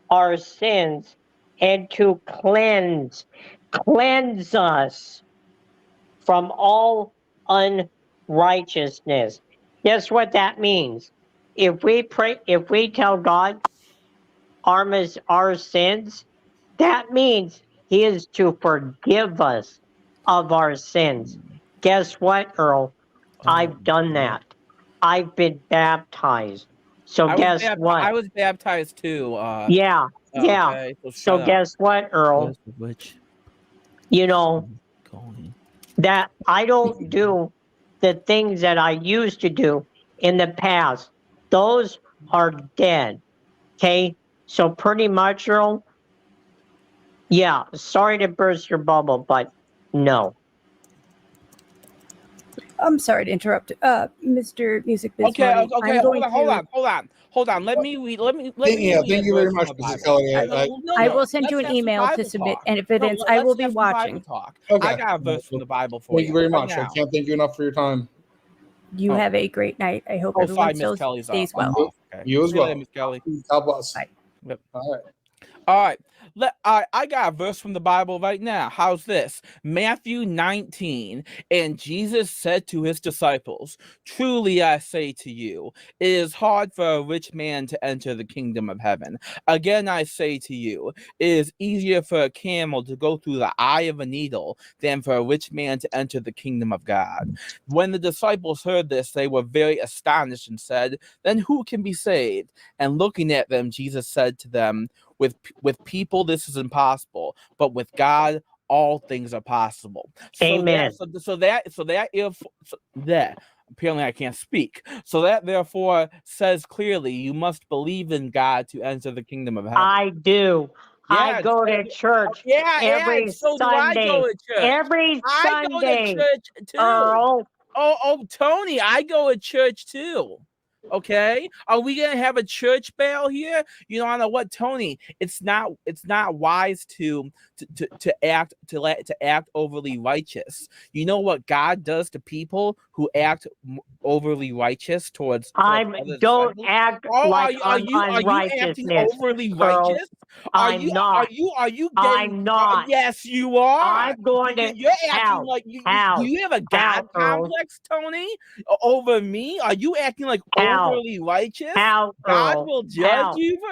our sins and to cleanse us from all unrighteousness. Guess what that means? If we tell God our sins, that means he is to forgive us of our sins. Guess what, Earl? I've done that. I've been baptized. So guess what? I was baptized too. Yeah. Okay, so guess what, Earl? Which? You know, that I don't do the things that I used to do in the past. Those are dead. Okay? So pretty much, Earl, yeah, sorry to burst your bubble, but no. I'm sorry to interrupt, Mr. MusicBizMarty. Okay. Hold on. Let me read. Thank you very much, Mrs. Kelly. I will send you an email to submit evidence. I will be watching. Okay. I got a verse from the Bible for you. Thank you very much. Right I can't thank you enough for your time. You Oh. have a great night. I hope Oh, everyone sorry, Miss still Kelly's stays I'm well. off. Okay. You as See later, well. Miss Kelly. God bless. Bye. Yep. All right. All right. I got a verse from the Bible right now. How's this? Matthew 19. And Jesus said to his disciples, truly I say to you, it is hard for a rich man to enter the kingdom of heaven. Again, I say to you, it is easier for a camel to go through the eye of a needle than for a rich man to enter the kingdom of God. When the disciples heard this, they were very astonished and said, then who can be saved? And looking at them, Jesus said to them, with people this is impossible, but with God all things are possible. Amen. That apparently I can't speak. So that therefore says clearly you must believe in God to enter the kingdom of heaven. I do. I Yeah, go to church every and so Sunday. do I go to church. Every I go to Sunday, church too. Earl. Oh, Tony, I go to church too. Okay, are we gonna have a church bell here? You know, I know what, Tony. It's not wise to act overly righteous. You know what God does to people who act overly righteous towards Don't disciples? act Oh, like are you acting unrighteousness, overly Earl. righteous? I'm not. Are you getting? I'm not. Yes, you are. I'm going to You're acting how? like you. How? Do you have a How, God Earl? complex, Tony? Over me? Are you acting like How? overly righteous? How, God Earl? will judge How? you for